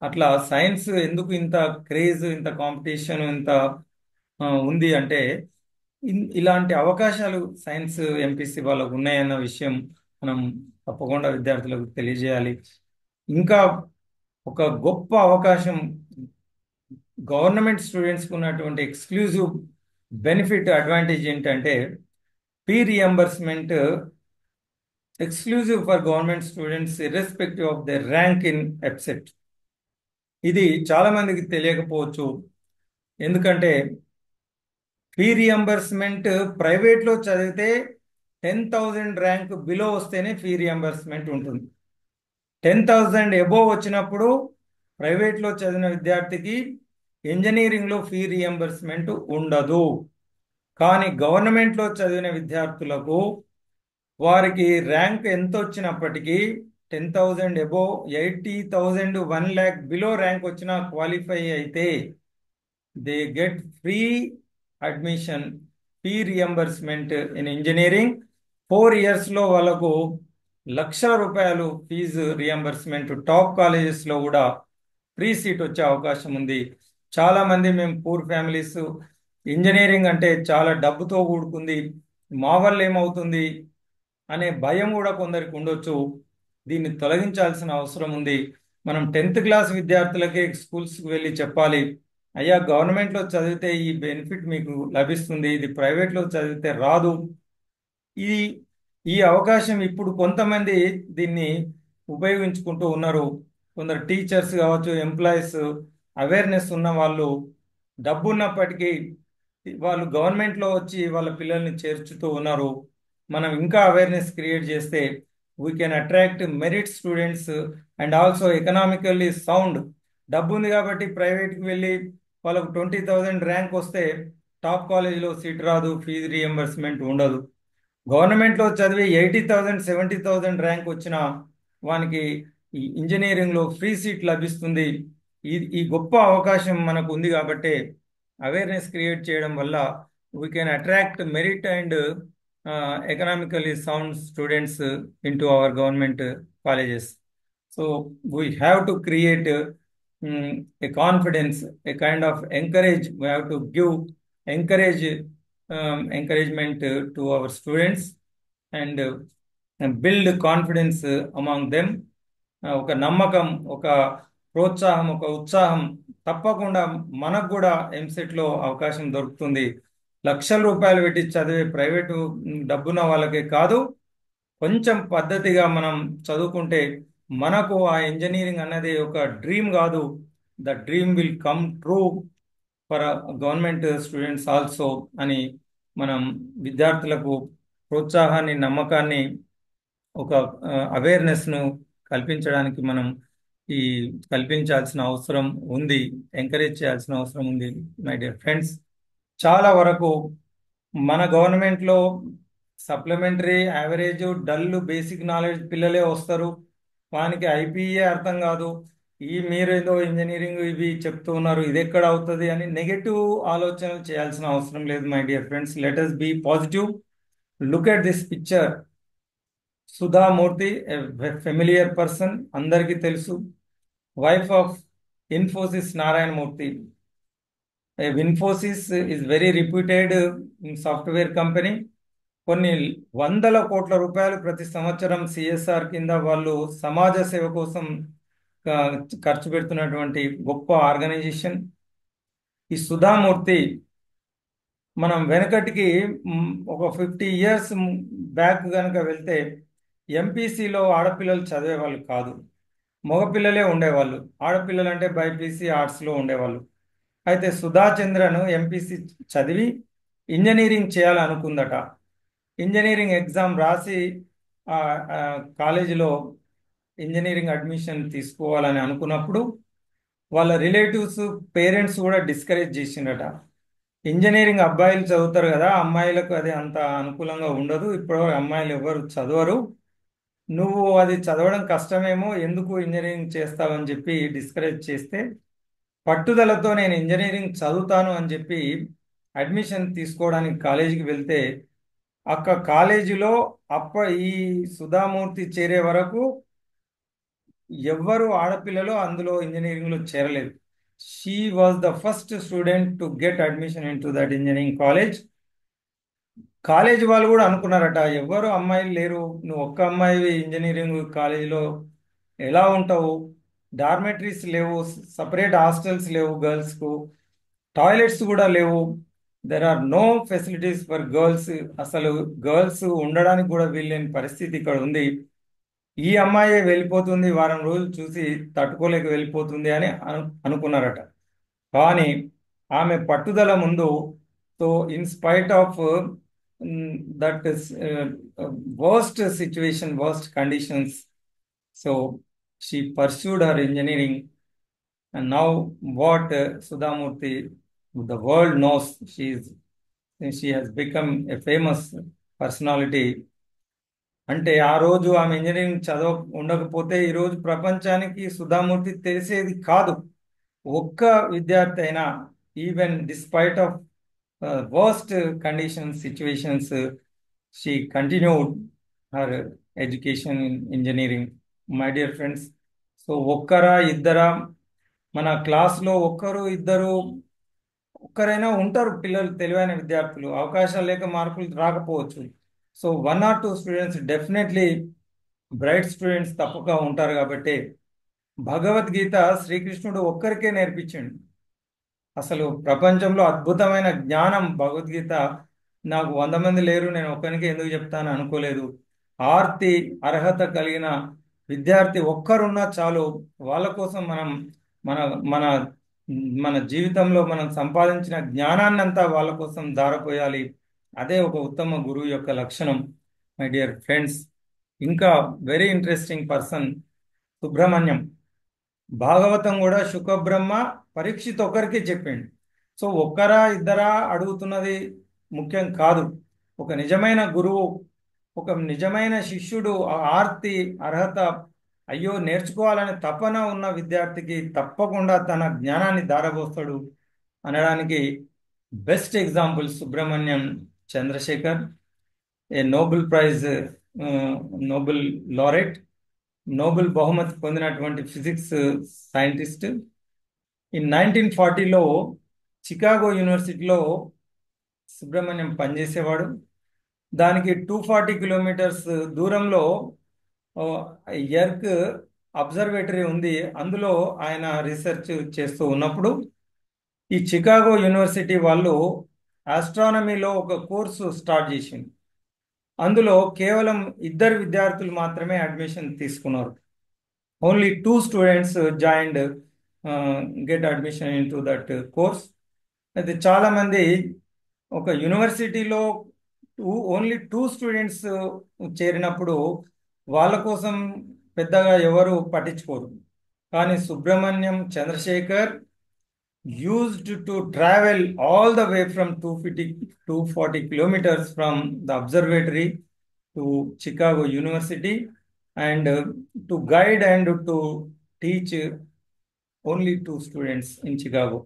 అట్లా సైన్స్ ఎందుకు ఇంత క్రేజ్, ఇంత కాంపిటీషన్, ఇంత ఉంది అంటే ఇలాంటి అవకాశాలు సైన్స్ ఎంపీసీ వాళ్ళకు ఉన్నాయన్న విషయం మనం తప్పకుండా విద్యార్థులకు తెలియజేయాలి. ఇంకా ఒక గొప్ప అవకాశం గవర్నమెంట్ స్టూడెంట్స్కి ఉన్నటువంటి ఎక్స్క్లూజివ్ బెనిఫిట్ అడ్వాంటేజ్ ఏంటంటే fee reimbursement exclusive for government students irrespective of the rank in EAPCET. ఇది చాలా మందికి తెలియకపోవచ్చు. ఎందుకంటే ఫీ రియంబర్స్మెంట్ ప్రైవేట్లో చదివితే 10,000 ర్యాంక్ బిలో వస్తేనే ఫీ రియంబర్స్మెంట్ ఉంటుంది. 10,000 ఎబోవ్ వచ్చినప్పుడు ప్రైవేట్లో చదివిన విద్యార్థికి ఇంజనీరింగ్లో ఫీ రియంబర్స్మెంట్ ఉండదు. కానీ గవర్నమెంట్లో చదివిన విద్యార్థులకు వారికి ర్యాంక్ ఎంత వచ్చినప్పటికీ 10,000 ఎబోవ్, 80,000, 1 lakh బిలో ర్యాంక్ వచ్చినా క్వాలిఫై అయితే they get free admission, fee reimbursement in engineering. 4 yearsలో వాళ్ళకు లక్షల రూపాయలు ఫీజు రియంబర్స్మెంట్. టాప్ కాలేజెస్లో కూడా ఫ్రీ సీట్ వచ్చే అవకాశం ఉంది. చాలా మంది మేము పూర్ ఫ్యామిలీస్, ఇంజనీరింగ్ అంటే చాలా డబ్బుతో కూడుకుంది, మా వల్ల ఏమవుతుంది అనే భయం కూడా కొందరికి ఉండొచ్చు. దీన్ని తొలగించాల్సిన అవసరం ఉంది. మనం 10th క్లాస్ విద్యార్థులకే స్కూల్స్కి వెళ్ళి చెప్పాలి, అయ్యా గవర్నమెంట్లో చదివితే ఈ బెనిఫిట్ మీకు లభిస్తుంది, ఇది ప్రైవేట్లో చదివితే రాదు. ఈ ఈ అవకాశం ఇప్పుడు కొంతమంది దీన్ని ఉపయోగించుకుంటూ ఉన్నారు. కొందరు టీచర్స్ కావచ్చు, ఎంప్లాయీస్, అవేర్నెస్ ఉన్న వాళ్ళు డబ్బు ఉన్నప్పటికీ వాళ్ళు గవర్నమెంట్లో వచ్చి వాళ్ళ పిల్లల్ని చేర్చుతూ ఉన్నారు. మనం ఇంకా అవేర్నెస్ క్రియేట్ చేస్తే we can attract merit students and also economically sound. డబ్బు ఉంది కాబట్టి ప్రైవేట్కి వెళ్ళి వాళ్ళకు 20,000 ర్యాంక్ వస్తే టాప్ కాలేజీలో సీట్ రాదు, ఫీజు రియంబర్స్మెంట్ ఉండదు. గవర్నమెంట్లో చదివి 80,000, 70,000 ర్యాంక్ వచ్చిన వానికి ఈ ఇంజనీరింగ్లో ఫ్రీ సీట్ లభిస్తుంది. ఈ గొప్ప అవకాశం మనకు ఉంది కాబట్టి అవేర్నెస్ క్రియేట్ చేయడం వల్ల we can attract merit and economically sound students into our government colleges. So we have to create a confidence, a kind of encourage. We have to give encouragement to our students and build confidence among them. ఒక నమ్మకం, ఒక ప్రోత్సాహం, ఒక ఉత్సాహం తప్పకుండా మనకు కూడా ఎంసెట్లో అవకాశం దొరుకుతుంది. లక్షల రూపాయలు పెట్టి చదివే ప్రైవేటు డబ్బున్న వాళ్ళకే కాదు, కొంచెం పద్ధతిగా మనం చదువుకుంటే మనకు ఆ ఇంజనీరింగ్ అన్నది ఒక డ్రీమ్ కాదు, the dream will come true for government students also అని మనం విద్యార్థులకు ప్రోత్సాహాన్ని, నమ్మకాన్ని, ఒక అవేర్నెస్ను కల్పించడానికి మనం ఈ కల్పించాల్సిన అవసరం ఉంది, ఎంకరేజ్ చేయాల్సిన అవసరం ఉంది మై డియర్ ఫ్రెండ్స్. చాలా వరకు మన గవర్నమెంట్లో supplementary, average, dull, basic knowledge పిల్లలే వస్తారు. వానికి ఐపీఏ అర్థం కాదు. మీరేదో ఇంజనీరింగ్ ఇవి చెప్తూ ఉన్నారు, ఇది ఎక్కడ అవుతుంది అని నెగటివ్ ఆలోచనలు చేయాల్సిన అవసరం లేదు my dear friends. Let us be positive. Look at this picture. Sudha Murthy, a familiar person, అందరికీ తెలుసు. Wife of Infosys Narayana Murthy. Infosys is very reputed software company. కొన్ని వందల కోట్ల రూపాయలు ప్రతి సంవత్సరం సిఎస్ఆర్ కింద వాళ్ళు సమాజ సేవ కోసం ఆ, ఖర్చు పెడుతున్నటువంటి గొప్ప ఆర్గనైజేషన్ ఈ సుధామూర్తి. మనం వెనకటికి ఒక 50 years బ్యాక్ కనుక వెళ్తే ఎంపీసీలో ఆడపిల్లలు చదివేవాళ్ళు కాదు, మగపిల్లలే ఉండేవాళ్ళు. ఆడపిల్లలు అంటే బైపీసీ, ఆర్ట్స్లో ఉండేవాళ్ళు. అయితే సుధాచంద్రన్ ఎంపీసీ చదివి ఇంజనీరింగ్ చేయాలనుకుందట. ఇంజనీరింగ్ ఎగ్జామ్ రాసి ఆ, ఆ, కాలేజీలో ఇంజనీరింగ్ అడ్మిషన్ తీసుకోవాలని అనుకున్నప్పుడు వాళ్ళ రిలేటివ్స్, పేరెంట్స్ కూడా డిస్కరేజ్ చేసిండట. ఇంజనీరింగ్ అబ్బాయిలు చదువుతారు కదా, అమ్మాయిలకు అది అంత అనుకూలంగా ఉండదు, ఇప్పుడు అమ్మాయిలు ఎవరు చదవరు, నువ్వు అది చదవడం కష్టమేమో, ఎందుకు ఇంజనీరింగ్ చేస్తావని చెప్పి డిస్కరేజ్ చేస్తే పట్టుదలతో నేను ఇంజనీరింగ్ చదువుతాను అని చెప్పి అడ్మిషన్ తీసుకోవడానికి కాలేజీకి వెళ్తే కాలేజీలో ఈ సుధామూర్తి చేరే వరకు ఎవ్వరు ఆడపిల్లలు అందులో ఇంజనీరింగ్లో చేరలేదు. She was the first student to get admission in to that engineering college. College వాళ్ళు కూడా అనుకున్నారట, ఎవ్వరు అమ్మాయిలు లేరు, నువ్వు ఒక్క అమ్మాయి ఇంజనీరింగ్ కాలేజీలో ఎలా ఉంటావు, డార్మెటరీస్ లేవు, సపరేట్ హాస్టల్స్ లేవు గర్ల్స్కు, టాయిలెట్స్ కూడా లేవు, there are no facilities for girls, అసలు గర్ల్స్ ఉండడానికి కూడా వీల్లేని పరిస్థితి ఇక్కడ ఉంది. ఈ అమ్మాయి వెళ్ళిపోతుంది, వారం రోజులు చూసి తట్టుకోలేక వెళ్ళిపోతుంది అని అనుకున్నారట. కానీ ఆమె పట్టుదల ముందు, so in spite of that worst situation, worst conditions, so she pursued her engineering. And now what Sudha Murthy, the world knows, she has become a famous personality. అంటే ఆ రోజు ఆమె ఇంజనీరింగ్ చదవ ఉండకపోతే ఈరోజు ప్రపంచానికి సుధామూర్తి తెలిసేది కాదు. ఒక్క విద్యార్థి అయినా, even despite of worst conditions, situations, she continued her education in engineering my dear friends. So ఒక్కరా ఇద్దరా, మన క్లాస్లో ఒక్కరు ఇద్దరు, ఒక్కరైనా ఉంటారు పిల్లలు, తెలివైన విద్యార్థులు, అవకాశాలు లేక మార్కులు రాకపోవచ్చు. So 1 or 2 students definitely bright students తప్పక ఉంటారు. కాబట్టి భగవద్గీత శ్రీకృష్ణుడు ఒక్కరికే నేర్పించిండు. అసలు ప్రపంచంలో అద్భుతమైన జ్ఞానం భగవద్గీత నాకు 100 మంది లేరు, నేను ఒక్కరికే ఎందుకు చెప్తాను అనుకోలేదు. ఆర్తి, అర్హత కలిగిన విద్యార్థి ఒక్కరున్నా చాలు, వాళ్ళ కోసం మనం మన మన మన జీవితంలో మనం సంపాదించిన జ్ఞానాన్నంతా వాళ్ళ కోసం ధారపోయాలి. అదే ఒక ఉత్తమ గురువు యొక్క లక్షణం మై డియర్ ఫ్రెండ్స్. ఇంకా very interesting person Subrahmanyam. Bhagavatam కూడా శుకబ్రహ్మ పరీక్షిత్ ఒక్కరికి చెప్పిండు. సో ఒక్కరా ఇద్దరా అడుగుతున్నది ముఖ్యం కాదు. ఒక నిజమైన గురువు, ఒక నిజమైన శిష్యుడు, ఆ ఆర్తి, అర్హత, అయ్యో నేర్చుకోవాలనే తపన ఉన్న విద్యార్థికి తప్పకుండా తన జ్ఞానాన్ని దారబోస్తాడు అనడానికి best example Subrahmanyan Chandrasekhar, a Nobel prize, Nobel laureate, Nobel బహుమతి పొందినటువంటి ఫిజిక్స్ సైంటిస్ట్. ఈ 1940లో చికాగో యూనివర్సిటీలో సుబ్రహ్మణ్యం పనిచేసేవాడు. దానికి 240 kilometers దూరంలో ఎర్క్ అబ్జర్వేటరీ ఉంది. అందులో ఆయన రీసెర్చ్ చేస్తూ ఉన్నప్పుడు ఈ చికాగో యూనివర్సిటీ వాళ్ళు ఆస్ట్రానమీలో ఒక కోర్సు స్టార్ట్ చేసింది. అందులో కేవలం 2 విద్యార్థులు మాత్రమే అడ్మిషన్ తీసుకున్నారు. only two students joined, get admission into that course. అయితే చాలా మంది ఒక యూనివర్సిటీలో ఓన్లీ టూ స్టూడెంట్స్ చేరినప్పుడు వాళ్ళ కోసం పెద్దగా ఎవరు పట్టించుకోరు. కానీ Subrahmanyam Chandrasekhar used to travel all the way from 250 240 kilometers from the observatory to Chicago University, and to guide and to teach only two students in Chicago.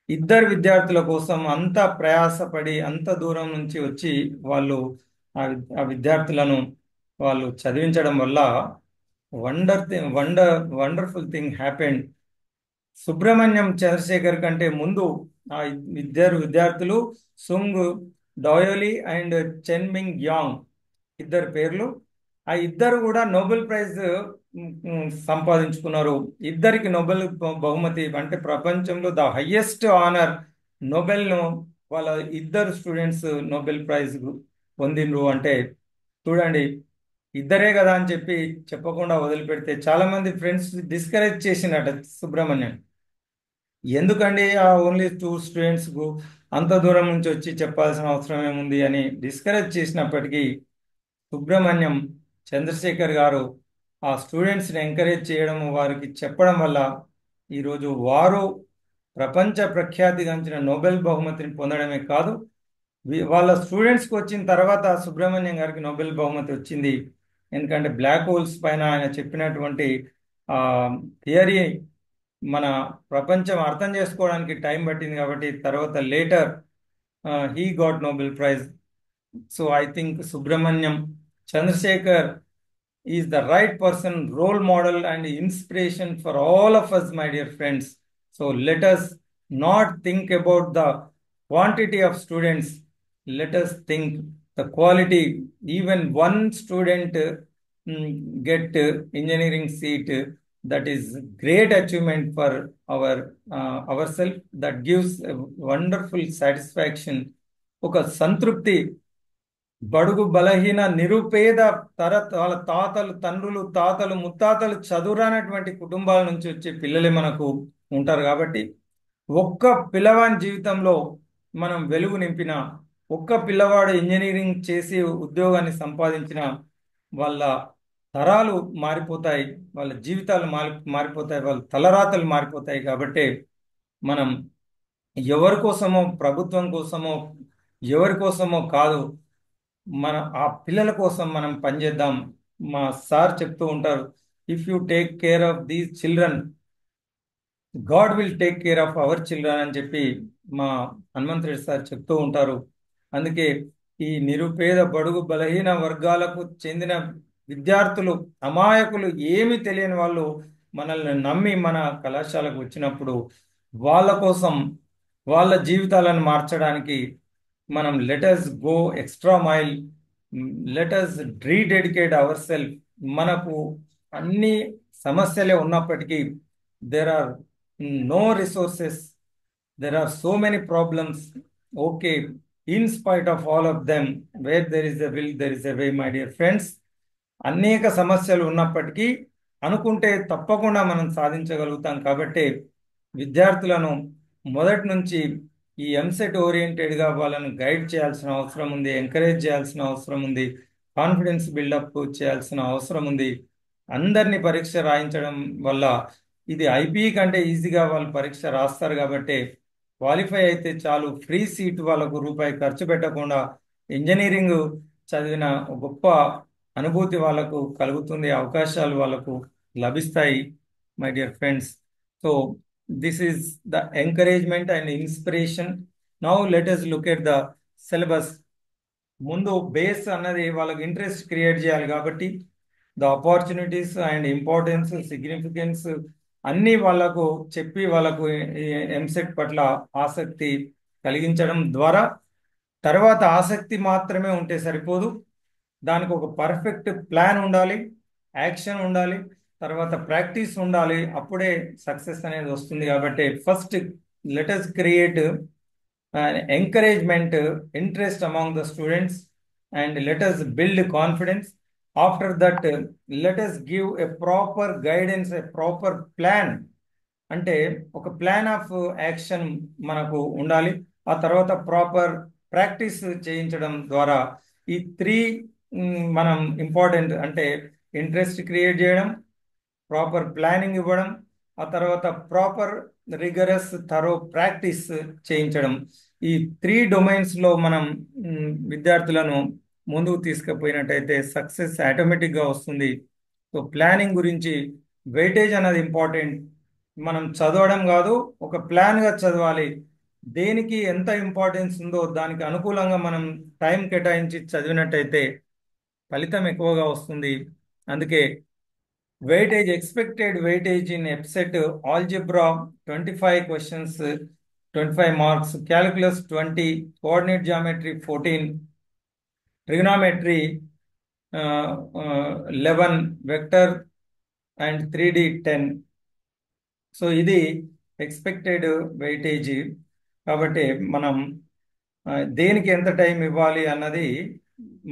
ఇద్దరు విద్యార్థుల కోసం అంత ప్రయాసపడి అంత దూరం నుంచి వచ్చి వాళ్ళు ఆ విద్యార్థులను వాళ్ళు చదివించడం వల్ల wonderful thing happened. Subrahmanyan Chandrasekhar కంటే ముందు ఆ ఇద్దరు విద్యార్థులు Tsung Dao Lee and Chen Ning Yang, ఇద్దరు పేర్లు. ఆ ఇద్దరు కూడా నోబెల్ ప్రైజ్ సంపాదించుకున్నారు. ఇద్దరికి నోబెల్ బహుమతి అంటే ప్రపంచంలో ద హైయెస్ట్ ఆనర్ నోబెల్ ను వాళ్ళ ఇద్దరు స్టూడెంట్స్ నోబెల్ ప్రైజ్ పొందిండ్రు. అంటే చూడండి, ఇద్దరే కదా అని చెప్పి చెప్పకుండా వదిలిపెడితే చాలా మంది ఫ్రెండ్స్ డిస్కరేజ్ చేసినట్ట సుబ్రహ్మణ్యం. ఎందుకండి ఆ ఓన్లీ టూ స్టూడెంట్స్ కు అంత దూరం నుంచి వచ్చి చెప్పాల్సిన అవసరం ఏముంది అని డిస్కరేజ్ చేసినప్పటికీ సుబ్రహ్మణ్యం చంద్రశేఖర్ గారు ఆ స్టూడెంట్స్ని ఎంకరేజ్ చేయడం, వారికి చెప్పడం వల్ల ఈరోజు వారు ప్రపంచ ప్రఖ్యాతిగాంచిన నోబెల్ బహుమతిని పొందడమే కాదు, వాళ్ళ స్టూడెంట్స్కి వచ్చిన తర్వాత సుబ్రహ్మణ్యం గారికి నోబెల్ బహుమతి వచ్చింది. ఎందుకంటే బ్లాక్ హోల్స్ పైన ఆయన చెప్పినటువంటి థియరీ మన ప్రపంచం అర్థం చేసుకోవడానికి టైం పట్టింది కాబట్టి తర్వాత later he got Nobel prize. So I think Subrahmanyan Chandrasekhar is the right person, role model and inspiration for all of us, my dear friends. So let us not think about the quantity of students. Let us think the quality. Even one student get engineering seat, that is great achievement for ourselves. That gives a wonderful satisfaction. ఒక సంతృప్తి. బడుగు బలహీన నిరుపేద వాళ్ళ తాతలు తండ్రులు తాతలు ముత్తాతలు చదువురానటువంటి కుటుంబాల నుంచి వచ్చే పిల్లలే మనకు ఉంటారు. కాబట్టి ఒక్క పిల్లవాడి జీవితంలో మనం వెలుగు నింపిన, ఒక్క పిల్లవాడు ఇంజనీరింగ్ చేసి ఉద్యోగాన్ని సంపాదించిన వాళ్ళ తరాలు మారిపోతాయి, వాళ్ళ జీవితాలు మారిపోతాయి, వాళ్ళ తలరాతలు మారిపోతాయి. కాబట్టి మనం ఎవరి కోసమో ప్రభుత్వం కోసమో ఎవరి కోసమో కాదు, మన ఆ పిల్లల కోసం మనం పనిచేద్దాం. మా సార్ చెప్తూ ఉంటారు, if you take care of these children God will take care of our children అని చెప్పి మా హనుమంతరెడ్డి సార్ చెప్తూ ఉంటారు. అందుకే ఈ నిరుపేద బడుగు బలహీన వర్గాలకు చెందిన విద్యార్థులు, అమాయకులు, ఏమి తెలియని వాళ్ళు మనల్ని నమ్మి మన కళాశాలకు వచ్చినప్పుడు వాళ్ళ కోసం వాళ్ళ జీవితాలను మార్చడానికి మనం let us go extra mile, let us rededicate our self. మనకు అన్ని సమస్యలే ఉన్నప్పటికీ there are no resources, there are so many problems. Okay, in spite of all of them where there is a will there is a way, my dear friends. అనేక సమస్యలు ఉన్నప్పటికీ అనుకుంటే తప్పకుండా మనం సాధించగలుగుతాం. కాబట్టి విద్యార్థులను మొదటి నుంచి ఈ ఎంసెట్ ఓరియంటెడ్గా వాళ్ళను గైడ్ చేయాల్సిన అవసరం ఉంది, ఎంకరేజ్ చేయాల్సిన అవసరం ఉంది, కాన్ఫిడెన్స్ బిల్డప్ చేయాల్సిన అవసరం ఉంది. అందరినీ పరీక్ష రాయించడం వల్ల ఇది ఐపీఈ కంటే ఈజీగా వాళ్ళు పరీక్ష రాస్తారు. కాబట్టి క్వాలిఫై అయితే చాలు, ఫ్రీ సీట్ వాళ్ళకు రూపాయి ఖర్చు పెట్టకుండా ఇంజనీరింగ్ చదివిన గొప్ప అనుభూతి వాళ్ళకు కలుగుతుంది, అవకాశాలు వాళ్ళకు లభిస్తాయి, my dear friends. So this is the encouragement and inspiration. Now let us look at the syllabus. ముందు బేస్ అన్నది వాళ్ళకి ఇంట్రెస్ట్ క్రియేట్ చేయాలి. కాబట్టి the opportunities and importance, significance అన్నీ వాళ్ళకు చెప్పి వాళ్ళకు ఎంసెట్ పట్ల ఆసక్తి కలిగించడం ద్వారా, తర్వాత ఆసక్తి మాత్రమే ఉంటే సరిపోదు, దానికి ఒక పర్ఫెక్ట్ ప్లాన్ ఉండాలి, యాక్షన్ ఉండాలి, తర్వాత ప్రాక్టీస్ ఉండాలి. అప్పుడే సక్సెస్ అనేది వస్తుంది. కాబట్టి first let us create encouragement, interest among the students, and let us build confidence. After that let us give a proper guidance, a proper plan. అంటే ఒక ప్లాన్ ఆఫ్ యాక్షన్ మనకు ఉండాలి. ఆ తర్వాత ప్రాపర్ ప్రాక్టీస్ చేయించడం ద్వారా ఈ త్రీ మనం ఇంపార్టెంట్ అంటే ఇంట్రెస్ట్ క్రియేట్ చేయడం, ప్రాపర్ ప్లానింగ్ ఇవ్వడం, ఆ తర్వాత ప్రాపర్ రిగరస్ థరో ప్రాక్టీస్ చేయించడం. ఈ త్రీ డొమైన్స్లో మనం విద్యార్థులను ముందుకు తీసుకుపోయినట్టయితే సక్సెస్ ఆటోమేటిక్గా వస్తుంది. సో ప్లానింగ్ గురించి వెయిటేజ్ అనేది ఇంపార్టెంట్. మనం చదవడం కాదు, ఒక ప్లాన్గా చదవాలి. దేనికి ఎంత ఇంపార్టెన్స్ ఉందో దానికి అనుకూలంగా మనం టైం కేటాయించి చదివినట్టయితే ఫలితం ఎక్కువగా వస్తుంది. అందుకే weightage, expected weightage in EAPCET algebra 25 questions, 25 marks, calculus 20, coordinate geometry 14, trigonometry 11, vector and 3D 10. So ఇది ఎక్స్పెక్టెడ్ వెయిటేజ్. కాబట్టి మనం దేనికి ఎంత టైం ఇవ్వాలి అన్నది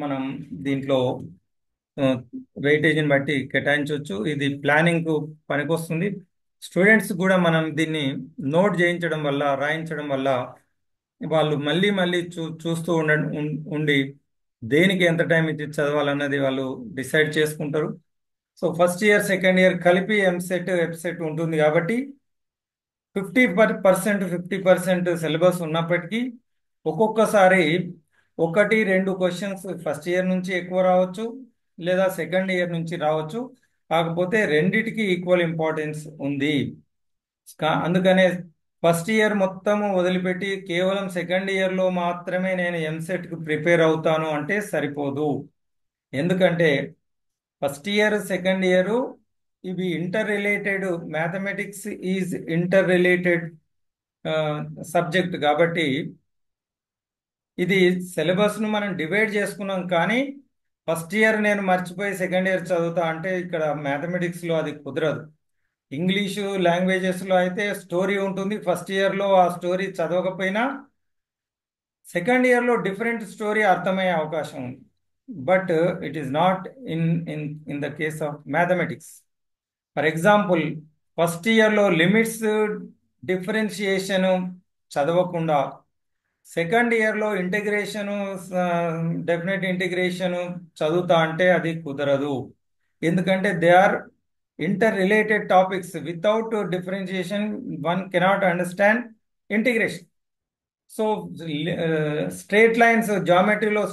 మనం దీంట్లో వెయిటేజ్ని బట్టి కేటాయించవచ్చు. ఇది ప్లానింగ్కు పనికొస్తుంది. స్టూడెంట్స్ కూడా మనం దీన్ని నోట్ చేయించడం వల్ల, రాయించడం వల్ల వాళ్ళు మళ్ళీ మళ్ళీ చూస్తూ ఉండి దేనికి ఎంత టైం ఇచ్చి చదవాలన్నది వాళ్ళు డిసైడ్ చేసుకుంటారు. So first year second year కలిపి ఎంసెట్ ఎఫ్సెట్ ఉంటుంది కాబట్టి 50% సిలబస్ ఉన్నప్పటికీ ఒక్కొక్కసారి 1-2 క్వశ్చన్స్ ఫస్ట్ ఇయర్ నుంచి ఎక్కువ రావచ్చు, లేదా సెకండ్ ఇయర్ నుంచి రావచ్చు. కాకపోతే రెండిటికి ఈక్వల్ ఇంపార్టెన్స్ ఉంది. అందుకనే ఫస్ట్ ఇయర్ మొత్తము వదిలిపెట్టి కేవలం సెకండ్ ఇయర్లో మాత్రమే నేను ఎంసెట్కి ప్రిపేర్ అవుతాను అంటే సరిపోదు. ఎందుకంటే ఫస్ట్ ఇయర్ సెకండ్ ఇయర్ ఇవి inter related, mathematics is inter related subject కాబట్టి ఇది సిలబస్ను మనం డివైడ్ చేసుకున్నాం. కానీ ఫస్ట్ ఇయర్ నేను మర్చిపోయి సెకండ్ ఇయర్ చదువుతా అంటే ఇక్కడ మ్యాథమెటిక్స్లో అది కుదరదు. ఇంగ్లీషు లాంగ్వేజెస్లో అయితే స్టోరీ ఉంటుంది. ఫస్ట్ ఇయర్లో ఆ స్టోరీ చదవకపోయినా సెకండ్ ఇయర్లో డిఫరెంట్ స్టోరీ అర్థమయ్యే అవకాశం ఉంది. But it is not in the case of mathematics. For example first ఇయర్లో లిమిట్స్, డిఫరెన్షియేషను చదవకుండా సెకండ్ ఇయర్లో ఇంటిగ్రేషను, డెఫినెట్ ఇంటిగ్రేషను చదువుతా అంటే అది కుదరదు. ఎందుకంటే they are inter related topics. Without differentiation one cannot understand integration. So straight lines, జామెట్రీలో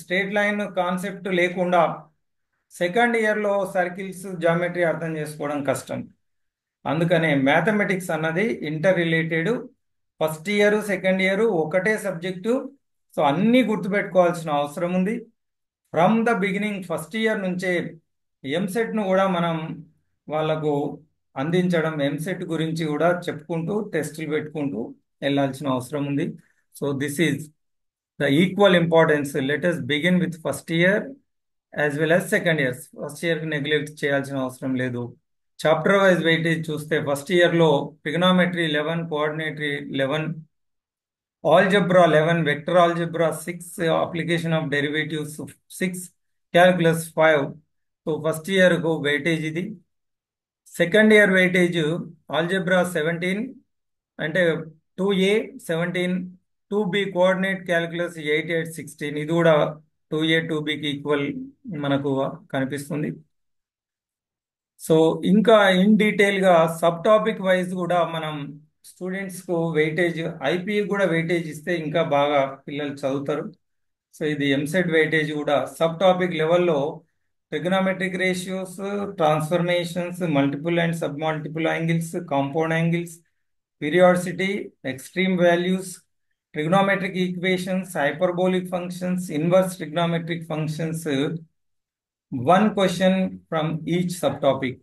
straight line concept లేకుండా సెకండ్ ఇయర్లో సర్కిల్స్, జామెట్రీ అర్థం చేసుకోవడం కష్టం. అందుకనే మ్యాథమెటిక్స్ అన్నది inter related. First year second year ఒకటే సబ్జెక్టు. సో అన్నీ గుర్తుపెట్టుకోవాల్సిన అవసరం ఉంది. From the beginning first year నుంచే ఎంసెట్ను కూడా మనం వాళ్ళకు అందించడం, ఎంసెట్ గురించి కూడా చెప్పుకుంటూ టెస్టులు పెట్టుకుంటూ వెళ్ళాల్సిన అవసరం ఉంది. So this is the equal importance. Let us begin with first year as well as second year. First ఇయర్కి నెగ్లెక్ట్ చేయాల్సిన అవసరం లేదు. చాప్టర్ వైజ్ వెయిటేజ్ చూస్తే ఫస్ట్ ఇయర్లో trigonometry 11, coordinate 11, algebra 11, vector algebra 6, application of derivatives 6, calculus 5. So first ఇయర్కు weightage ఇది. Second year weightage algebra 17 అంటే 2A 17, 2B coordinate calculus 8, 8, 16. ఇది కూడా 2A 2Bకి ఈక్వల్ మనకు కనిపిస్తుంది. సో ఇంకా ఇన్ డీటెయిల్గా సబ్ టాపిక్ వైజ్ కూడా మనం స్టూడెంట్స్కు వెయిటేజ్, ఐపీ కూడా వెయిటేజ్ ఇస్తే ఇంకా బాగా పిల్లలు చదువుతారు. సో ఇది ఎంసెట్ వెయిటేజ్ కూడా సబ్ టాపిక్ లెవెల్లో trigonometric ratios, transformations, multiple and sub multiple angles, compound angles, periodicity, extreme values, trigonometric equations, hyperbolic functions, inverse trigonometric functions, one question from each subtopic,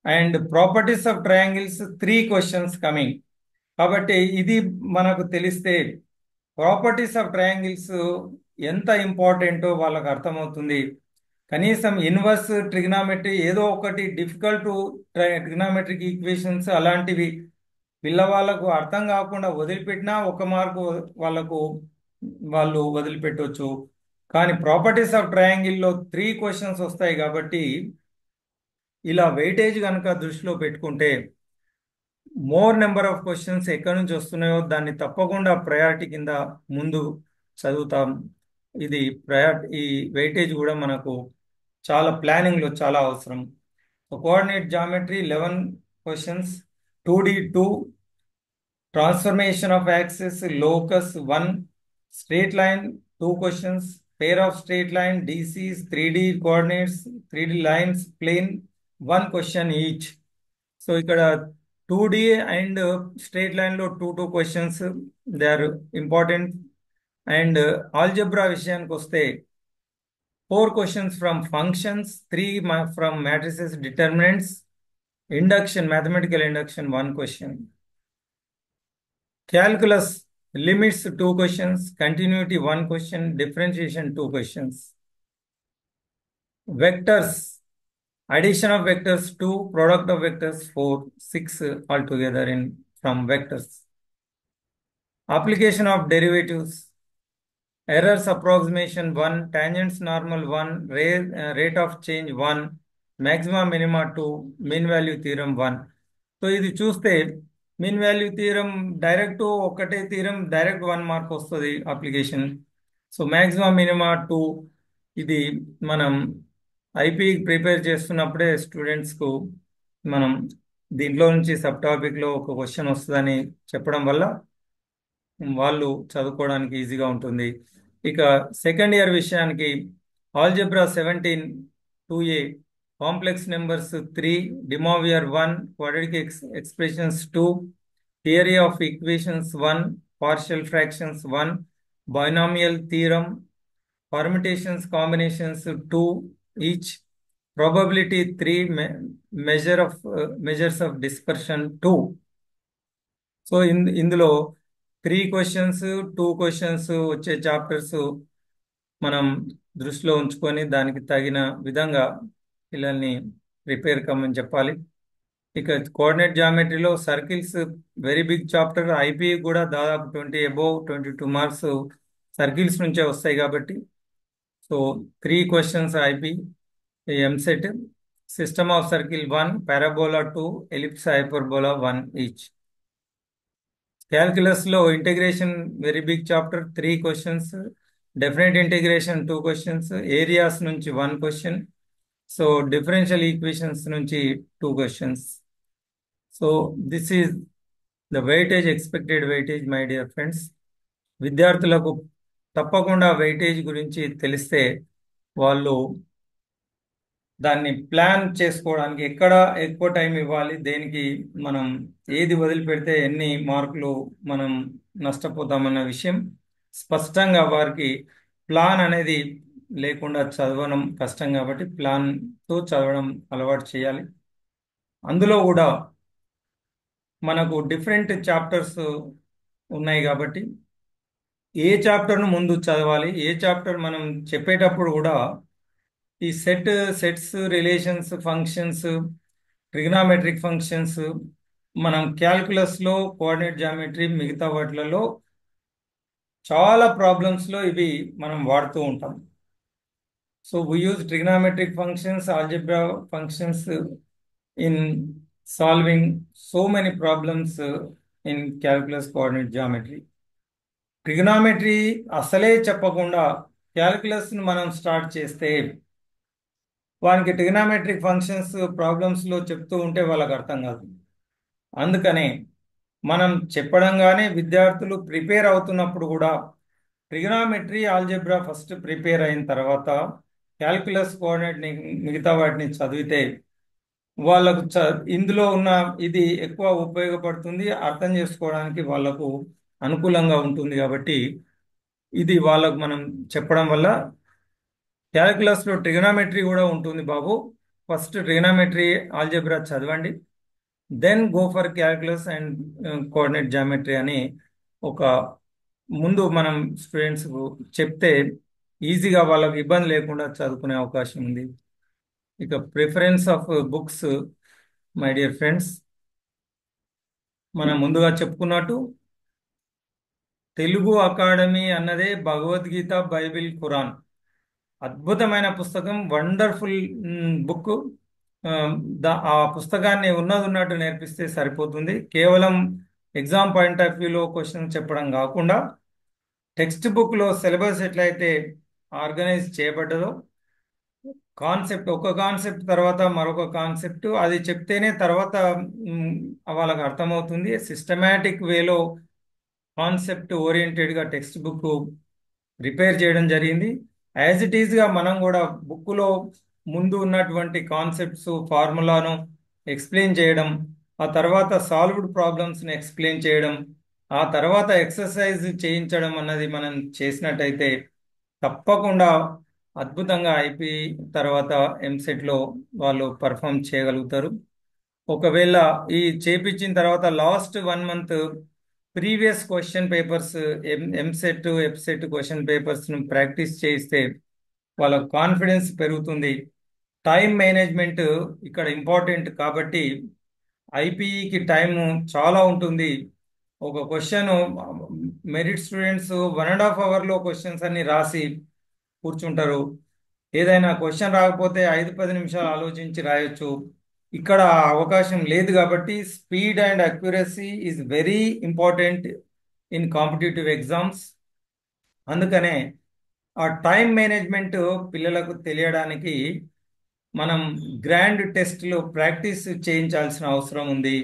and properties of triangles 3 questions coming. కాబట్టి ఇది మనకు తెలిస్తే properties of triangles ఎంత ఇంపార్టెంటో వాళ్ళకు అర్థమవుతుంది. కనీసం inverse trigonometry ఏదో ఒకటి డిఫికల్ట్ ట్రిగ్నామెట్రిక్ ఈక్వేషన్స్ అలాంటివి పిల్లవాళ్ళకు అర్థం కాకుండా వదిలిపెట్టినా 1 మార్కు వాళ్ళు వదిలిపెట్టవచ్చు. కానీ ప్రాపర్టీస్ ఆఫ్ ట్రయాంగిల్లో 3 క్వశ్చన్స్ వస్తాయి కాబట్టి ఇలా వెయిటేజ్ కనుక దృష్టిలో పెట్టుకుంటే మోర్ నెంబర్ ఆఫ్ క్వశ్చన్స్ ఎక్కడి నుంచి వస్తున్నాయో దాన్ని తప్పకుండా ప్రయారిటీ కింద ముందు చదువుతాం. ఇది ఈ వెయిటేజ్ కూడా మనకు చాలా ప్లానింగ్లో చాలా అవసరం. Coordinate geometry 11 questions, 2D 2, transformation of axis, locus 1, straight line 2 questions, pair of straight line, DCs, 3D coordinates, 3D lines, plane 1 question each. So ఇక్కడ 2D and straight line లో 2 questions they are important. And algebra విషయానికి వస్తే 4 questions from functions, 3 from matrices determinants, induction, mathematical induction 1 question. Calculus limits 2 questions, continuity 1 question, differentiation 2 questions. Vectors, addition of vectors 2, product of vectors 4, 6 altogether in from vectors. Application of derivatives, errors approximation 1, tangents normal 1, rate of change 1, maxima minima 2, mean value theorem 1. So ఇది చూస్తే mean value theorem direct ఒకటే theorem direct 1 mark వస్తుంది application. So maximum minima 2. ఇది మనం IP prepare చేస్తున్నప్పుడే స్టూడెంట్స్కు మనం దీంట్లో నుంచి sub టాపిక్లో ఒక క్వశ్చన్ వస్తుందని చెప్పడం వల్ల వాళ్ళు చదువుకోవడానికి ఈజీగా ఉంటుంది. ఇక సెకండ్ ఇయర్ విషయానికి algebra 17 2A, complex numbers 3, డిమోవియర్ 1, quadratic expressions 2, theory of equations 1, partial fractions 1, binomial theorem, permutations combinations 2 each, probability 3, measures of dispersion 2. So ఇందులో 3 క్వశ్చన్స్ 2 క్వశ్చన్స్ వచ్చే చాప్టర్స్ మనం దృష్టిలో ఉంచుకొని దానికి తగిన విధంగా పిల్లల్ని ప్రిపేర్ కమ్మని చెప్పాలి. ఇక కోఆర్డినేట్ జామెట్రీలో circles very big chapter. IP కూడా దాదాపు 20 అబోవ్ 22 మార్క్స్ సర్కిల్స్ నుంచే వస్తాయి కాబట్టి so 3 questions IP EAMCET. System of circle 1, parabola 2, ellipse hyperbola 1 each. Calculus లో integration very big chapter, 3 questions, definite integration 2 questions, areas నుంచి 1 క్వశ్చన్, సో డిఫరెన్షియల్ ఈక్వేషన్స్ నుంచి 2 questions. So this is the weightage, expected weightage my dear friends. విద్యార్థులకు తప్పకుండా weightage గురించి తెలిస్తే వాళ్ళు దాన్ని plan చేసుకోవడానికి ఎక్కడ ఎక్కువ టైం ఇవ్వాలి, దేనికి మనం ఏది వదిలిపెడితే ఎన్ని మార్కులు మనం నష్టపోతామన్న విషయం స్పష్టంగా వారికి ప్లాన్ అనేది లేకుండా చదవడం కష్టం కాబట్టి ప్లాన్తో చదవడం అలవాటు చేయాలి. అందులో కూడా మనకు డిఫరెంట్ చాప్టర్స్ ఉన్నాయి కాబట్టి ఏ చాప్టర్ను ముందు చదవాలి, ఏ చాప్టర్ మనం చెప్పేటప్పుడు కూడా ఈ sets, relations, functions, trigonometric functions మనం క్యాల్కులస్లో, కోఆర్డినేట్ జామెట్రీ, మిగతా వాటిలలో చాలా ప్రాబ్లమ్స్లో ఇవి మనం వాడుతూ ఉంటాం. So we use trigonometric functions, algebra functions in solving so many problems in calculus, coordinate geometry. Trigonometry అసలే చెప్పకుండా క్యాల్కులస్ని మనం స్టార్ట్ చేస్తే వానికి ట్రిగ్నామెట్రిక్ ఫంక్షన్స్ ప్రాబ్లమ్స్లో చెప్తూ ఉంటే వాళ్ళకి అర్థం కాదు. అందుకనే మనం చెప్పడంగానే విద్యార్థులు ప్రిపేర్ అవుతున్నప్పుడు కూడా ట్రిగ్నామెట్రీ, ఆల్జెబ్రా ఫస్ట్ ప్రిపేర్ అయిన తర్వాత క్యాల్కులస్, కోఆర్డినేట్ మిగతా వాటిని చదివితే వాళ్ళకు ఇందులో ఉన్న ఇది ఎక్కువ ఉపయోగపడుతుంది, అర్థం చేసుకోవడానికి వాళ్ళకు అనుకూలంగా ఉంటుంది. కాబట్టి ఇది వాళ్ళకు మనం చెప్పడం వల్ల క్యాల్కులస్లో ట్రిగనామెట్రీ కూడా ఉంటుంది బాబు, ఫస్ట్ ట్రిగనామెట్రీ, ఆల్జెబ్రా చదవండి, then go for calculus and coordinate geometry అని ఒక ముందు మనం స్టూడెంట్స్ చెప్తే ఈజీగా వాళ్ళకి ఇబ్బంది లేకుండా చదువుకునే అవకాశం ఉంది. ఇక preference of books my dear friends, మనం ముందుగా చెప్పుకున్నట్టు తెలుగు అకాడమీ అన్నదే భగవద్గీత, బైబిల్, ఖురాన్ అద్భుతమైన పుస్తకం, వండర్ఫుల్ బుక్. ఆ పుస్తకాన్ని ఉన్నది ఉన్నట్టు నేర్పిస్తే సరిపోతుంది. కేవలం ఎగ్జామ్ పాయింట్ ఆఫ్ వ్యూలో క్వశ్చన్ చెప్పడం కాకుండా టెక్స్ట్ బుక్లో సిలబస్ ఎట్లయితే ఆర్గనైజ్ చేయబడ్డదో, కాన్సెప్ట్ ఒక కాన్సెప్ట్ తర్వాత మరొక కాన్సెప్ట్ అది చెప్తేనే తర్వాత మ్, వాళ్ళకి అర్థమవుతుంది. సిస్టమేటిక్ వేలో కాన్సెప్ట్ ఓరియంటెడ్గా టెక్స్ట్ బుక్ ప్రిపేర్ చేయడం జరిగింది. యాజ్ ఇట్ ఈస్గా మనం కూడా బుక్లో ముందు ఉన్నటువంటి కాన్సెప్ట్స్ ఫార్ములాను ఎక్స్ప్లెయిన్ చేయడం, ఆ తర్వాత సాల్వ్డ్ ప్రాబ్లమ్స్ని ఎక్స్ప్లెయిన్ చేయడం, ఆ తర్వాత ఎక్సర్సైజ్ చేయించడం అన్నది మనం చేసినట్టయితే తప్పకుండా అద్భుతంగా ఐపీ తర్వాత ఎంసెట్లో వాళ్ళు పర్ఫామ్ చేయగలుగుతారు. ఒకవేళ ఈ చేపించిన తర్వాత last 1 month previous question papers, EAMCET EAPCET question పేపర్స్ను ప్రాక్టీస్ చేయిస్తే వాళ్ళ కాన్ఫిడెన్స్ పెరుగుతుంది. టైం మేనేజ్మెంట్ ఇక్కడ ఇంపార్టెంట్ కాబట్టి ఐపీఈకి టైం చాలా ఉంటుంది. ఒక క్వశ్చన్ మెరిట్ స్టూడెంట్స్ 1.5 అవర్లో క్వశ్చన్స్ అన్ని రాసి కూర్చుంటారు. ఏదైనా క్వశ్చన్ రాకపోతే 5-10 నిమిషాలు ఆలోచించి రాయొచ్చు. ఇక్కడ ఆ అవకాశం లేదు కాబట్టి speed and accuracy is very important in competitive exams. అందుకనే ఆ టైం మేనేజ్మెంట్ పిల్లలకు తెలియడానికి మనం గ్రాండ్ టెస్ట్లో ప్రాక్టీస్ చేయించాల్సిన అవసరం ఉంది.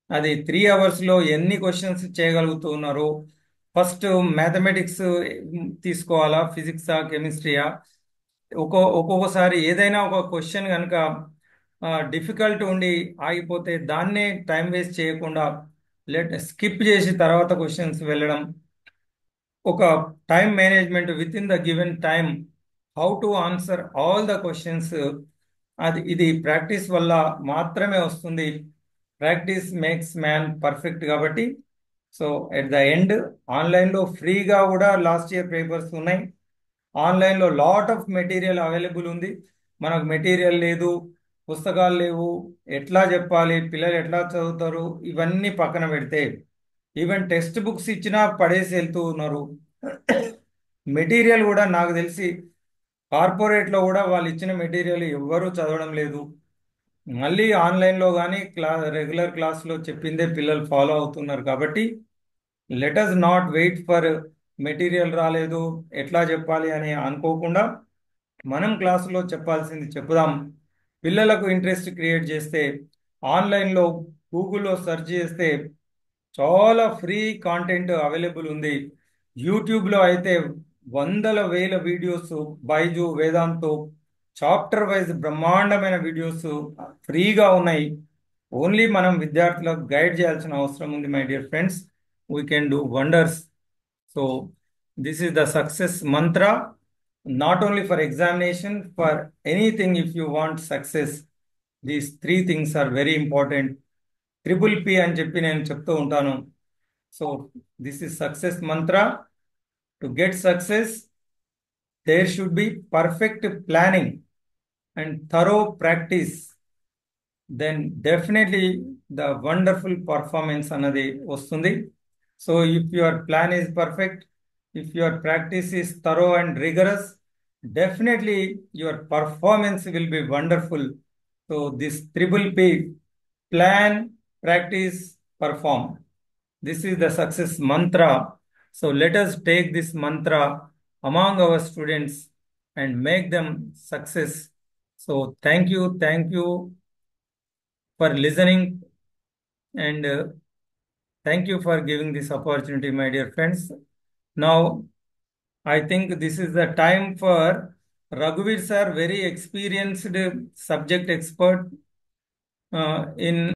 అది 3 అవర్స్లో ఎన్ని క్వశ్చన్స్ చేయగలుగుతున్నారు? ఫస్ట్ మ్యాథమెటిక్స్ తీసుకోవాలా, ఫిజిక్సా, కెమిస్ట్రీయా? ఒక్కొక్కసారి ఏదైనా ఒక క్వశ్చన్ కనుక డిఫికల్ట్ ఉండి ఆగిపోతే దాన్నే టైం వేస్ట్ చేయకుండా స్కిప్ చేసి తర్వాత క్వశ్చన్స్ వెళ్ళడం. ఒక time management with in the given time, how to answer all the questions, ఇది ప్రాక్టీస్ వల్ల మాత్రమే వస్తుంది. ప్రాక్టీస్ మేక్స్ మ్యాన్ పర్ఫెక్ట్ కాబట్టి. సో ఎట్ ద ఎండ్ ఆన్లైన్లో ఫ్రీగా కూడా లాస్ట్ ఇయర్ పేపర్స్ ఉన్నాయి. ఆన్లైన్లో లాట్ ఆఫ్ మెటీరియల్ అవైలబుల్ ఉంది. మనకు మెటీరియల్ లేదు, పుస్తకాలు లేవు, ఎట్లా చెప్పాలి, పిల్లలు ఎట్లా చదువుతారు, ఇవన్నీ పక్కన పెడితే ఈవెన్ టెక్స్ట్ బుక్స్ ఇచ్చినా పడేసి వెళ్తూ ఉన్నారు. మెటీరియల్ కూడా నాకు తెలిసి కార్పొరేట్లో కూడా వాళ్ళు ఇచ్చిన మెటీరియల్ ఎవ్వరూ చదవడం లేదు. మళ్ళీ ఆన్లైన్లో కానీ రెగ్యులర్ క్లాస్లో చెప్పిందే పిల్లలు ఫాలో అవుతున్నారు కాబట్టి let us not wait for material రాలేదు ఎట్లా చెప్పాలి అని అనుకోకుండా మనం క్లాసులో చెప్పాల్సింది చెప్పుదాం. పిల్లలకు ఇంట్రెస్ట్ క్రియేట్ చేస్తే ఆన్లైన్లో గూగుల్లో సెర్చ్ చేస్తే చాలా ఫ్రీ కాంటెంట్ అవైలబుల్ ఉంది. యూట్యూబ్లో అయితే వందల వేల videos, Byju, Vedantu chapter wise బ్రహ్మాండమైన వీడియోస్ ఫ్రీగా ఉన్నాయి. ఓన్లీ మనం విద్యార్థులకు గైడ్ చేయాల్సిన అవసరం ఉంది. My dear friends, we can do wonders. So this is the success mantra, not only for examination, for anything. If you want success, these 3 things are very important. Triple P అని చెప్పి నేను చెప్తూ ఉంటాను. So this is success mantra. To get success there should be perfect planning and thorough practice. Then definitely the wonderful performance అన్నది వస్తుంది. So if your plan is perfect, if your practice is thorough and rigorous, definitely your performance will be wonderful. So this triple P, plan, practice, perform. This is the success mantra. So let us take this mantra among our students and make them success. So thank you for listening, and thank you for giving this opportunity, my dear friends. Now I think this is the time for Raghuveer sir, very experienced subject expert in